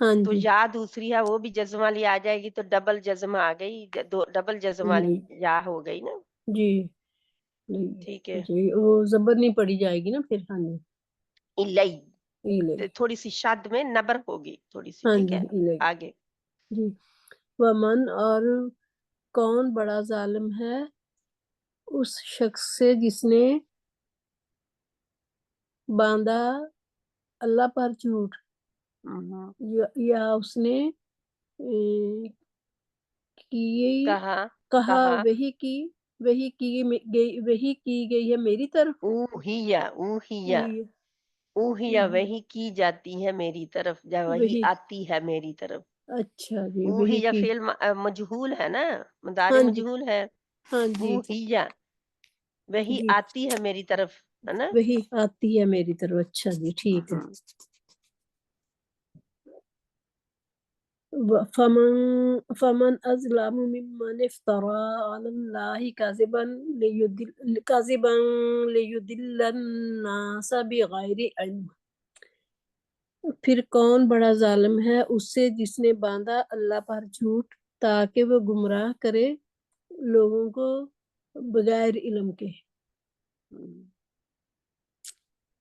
हाँ तो जी। या दूसरी है वो भी जज्म वाली आ जाएगी, तो डबल जज्म आ गई, दो डबल जज्म वाली इलैया या हो गई ना। जी, इलैया ठीक है, जी। वो जबर नहीं पड़ी जाएगी ना फिर। हाँ जी, इलै इलैया। थोड़ी सी शद में नबर होगी थोड़ी सी। हाँ ठीक जी, है, इलैया आगे। जी। वमन और कौन बड़ा जालिम है उस शख्स से जिसने बांधा अल्लाह पर झूठ, या उसने कहा कहा कहा वही की गई है मेरी तरफ। ऊहिया ऊहिया ये ऊहिया वही की जाती है मेरी तरफ, या वही वही। आती है मेरी तरफ। अच्छा जी, वही ऊहिया की। फेल मजहूल है ना, मुदारे हाँ जी, मजहूल है। हाँ जी ऊहिया वही जी, आती है मेरी तरफ, है ना। वही आती है मेरी तरफ। अच्छा जी, ठीक है। फमन फमन अज़लमु मिम्मन इफ्तरा अलल्लाहि कज़िबन लियुदिल्लन नास बिगैरि इल्म। फिर कौन बड़ा जालिम है उससे जिसने बांधा अल्लाह पर झूठ ताकि वो गुमराह करे लोगों को बगैर इल्म के।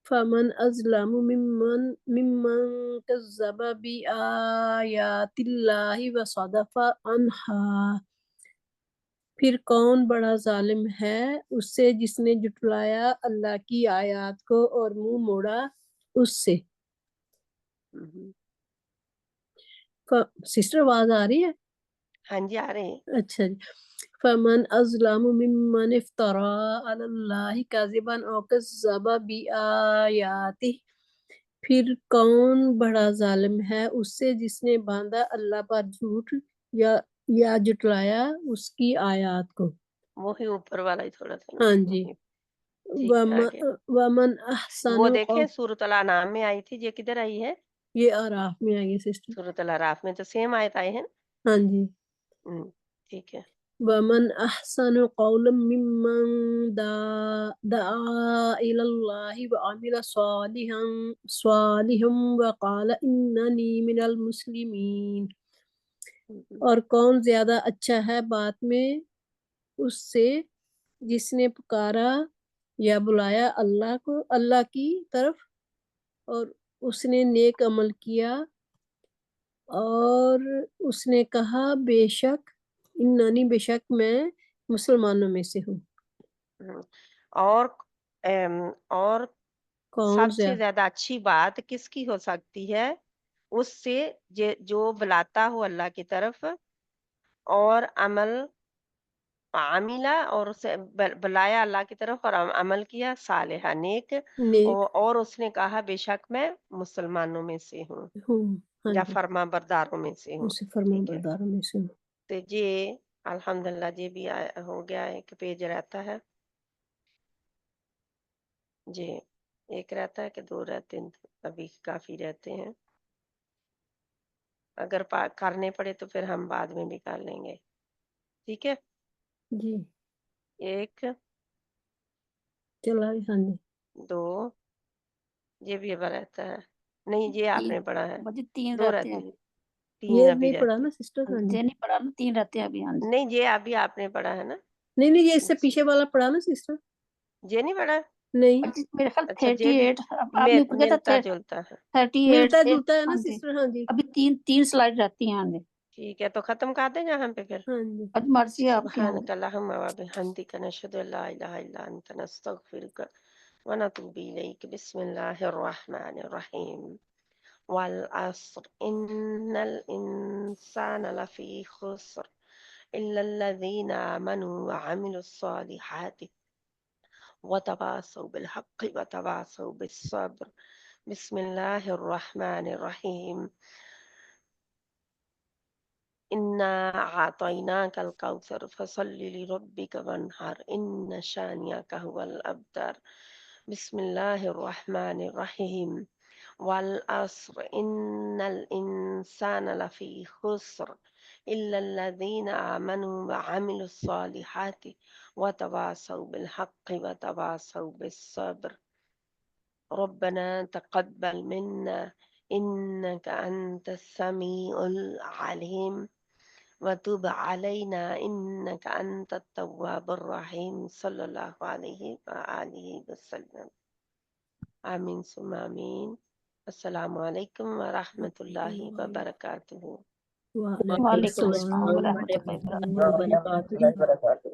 फमन अज़लमु मिम्मन कज़्ज़ब बिआयातिल्लाहि व सदफ़ अन्हा। फिर कौन बड़ा जालिम है उससे जिसने जुटलाया अल्लाह की आयत को और मुंह मोड़ा उससे। सिस्टर आवाज आ रही है? हाँ जी, आ रहे हैं। अच्छा जी। फमन अज़लमु मिम्मन इफ्तरा अलल्लाहि कज़िबन औ कज़्ज़ब बिआयातिही। फिर कौन बड़ा जालिम है उससे जिसने बांधा अल्लाह पर झूठ या जुटलाया उसकी आयत को। वो ही ऊपर वाला ही थोड़ा सा ना, हाँ वो जी। ही। ठीक है, आगे। वमन वो अहसनु देखे सूरत अल अनाम में आई थी, ये किधर आई है? ये आराफ में आई है सिस्टर। सूरत अल अराफ में तो सेम आयत आए हैं। हाँ जी। ठीक है। वमन अहसनु कौलन मिम्मन दआ इलल्लाहि व अमिल सालिहन व क़ाल इन्ननी मिनल मुस्लिमीन। और कौन ज्यादा अच्छा है बात में उससे जिसने पुकारा या बुलाया अल्लाह की तरफ और उसने नेक अमल किया और उसने कहा बेशक मैं मुसलमानों में से हूँ। हम्म, और और कौन सबसे ज्यादा ज्यादा अच्छी बात किसकी हो सकती है उससे जो बुलाता हो अल्लाह की तरफ और अमल आमिला, और उसे बुलाया अल्लाह की तरफ और अमल किया सालिहा नेक, नेक और उसने कहा बेशक मैं मुसलमानों में से हूँ हूँ। हाँ या जी, फर्मा बरदारों में से हूँ। उसे फर्मा ठीक है, बरदारों में से हूँ। तो ये अल्हम्दुलिल्लाह ये भी हो गया, एक पेज रहता है जी, एक रहता है कि दो रहते हैं, अभी काफी रहते हैं। अगर करने पड़े तो फिर हम बाद में भी कर लेंगे। ठीक है, जी एक चला। हाँ जी, दो, ये भी अब रहता है। नहीं, ये आपने तीन पढ़ा है। मुझे तीन दो रहते रहती हैं। है, तीन ये अभी नहीं पढ़ा रहती ना है। सिस्टर। हाँ ये जी, नहीं पढ़ा ना, 3 रहते हैं अभी। हाँ जी। नहीं, ये अभी आपने पढ़ा है ना। नहीं ये इससे पीछे वाला पढ़ा ना सिस्टर। ये नहीं पढ़ा। नहीं, और मेरे ख्याल अच्छा, ये 38 आपने ऊपर किया मिलता था। जुलता है। 38 मिलता से। जुलता है ना हाँ जी, सिस्टर। हाँ जी, अभी तीन तीन स्लाइड रहती हैं। हाँ जी। ٹھیک ہے، تو ختم کر دیں یہاں پہ پھر. ہاں جی اب مرضی آپ کی ہو. سبحانك اللهم وبحمدك نشهد ان لا اله الا انت نستغفرك ونتوب اليك. بسم الله الرحمن الرحيم. والعصر ان الانسان لفي خسر الا الذين امنوا وعملوا الصالحات وتواصوا بالحق وتواصوا بالصبر. بسم الله الرحمن الرحيم. إنا أعطيناك الكوثر فصل لربك وانحر إن شانئك هو الأبتر. بسم الله الرحمن الرحيم. والعصر إن الإنسان لفي خسر إلا الذين آمنوا وعملوا الصالحات وتواصوا بالحق وتواصوا بالصبر. ربنا تقبل منا إنك أنت السميع العليم وتب علينا إنك أنت التواب الرحيم. صلى الله عليه وآله وسلم. آمين ثم آمين. السلام عليكم ورحمة الله وبركاته. وعلیکم وعلیکم السلام السلام ورحمۃ ورحمۃ اللہ اللہ وبرکاتہ. وبرکاتہ.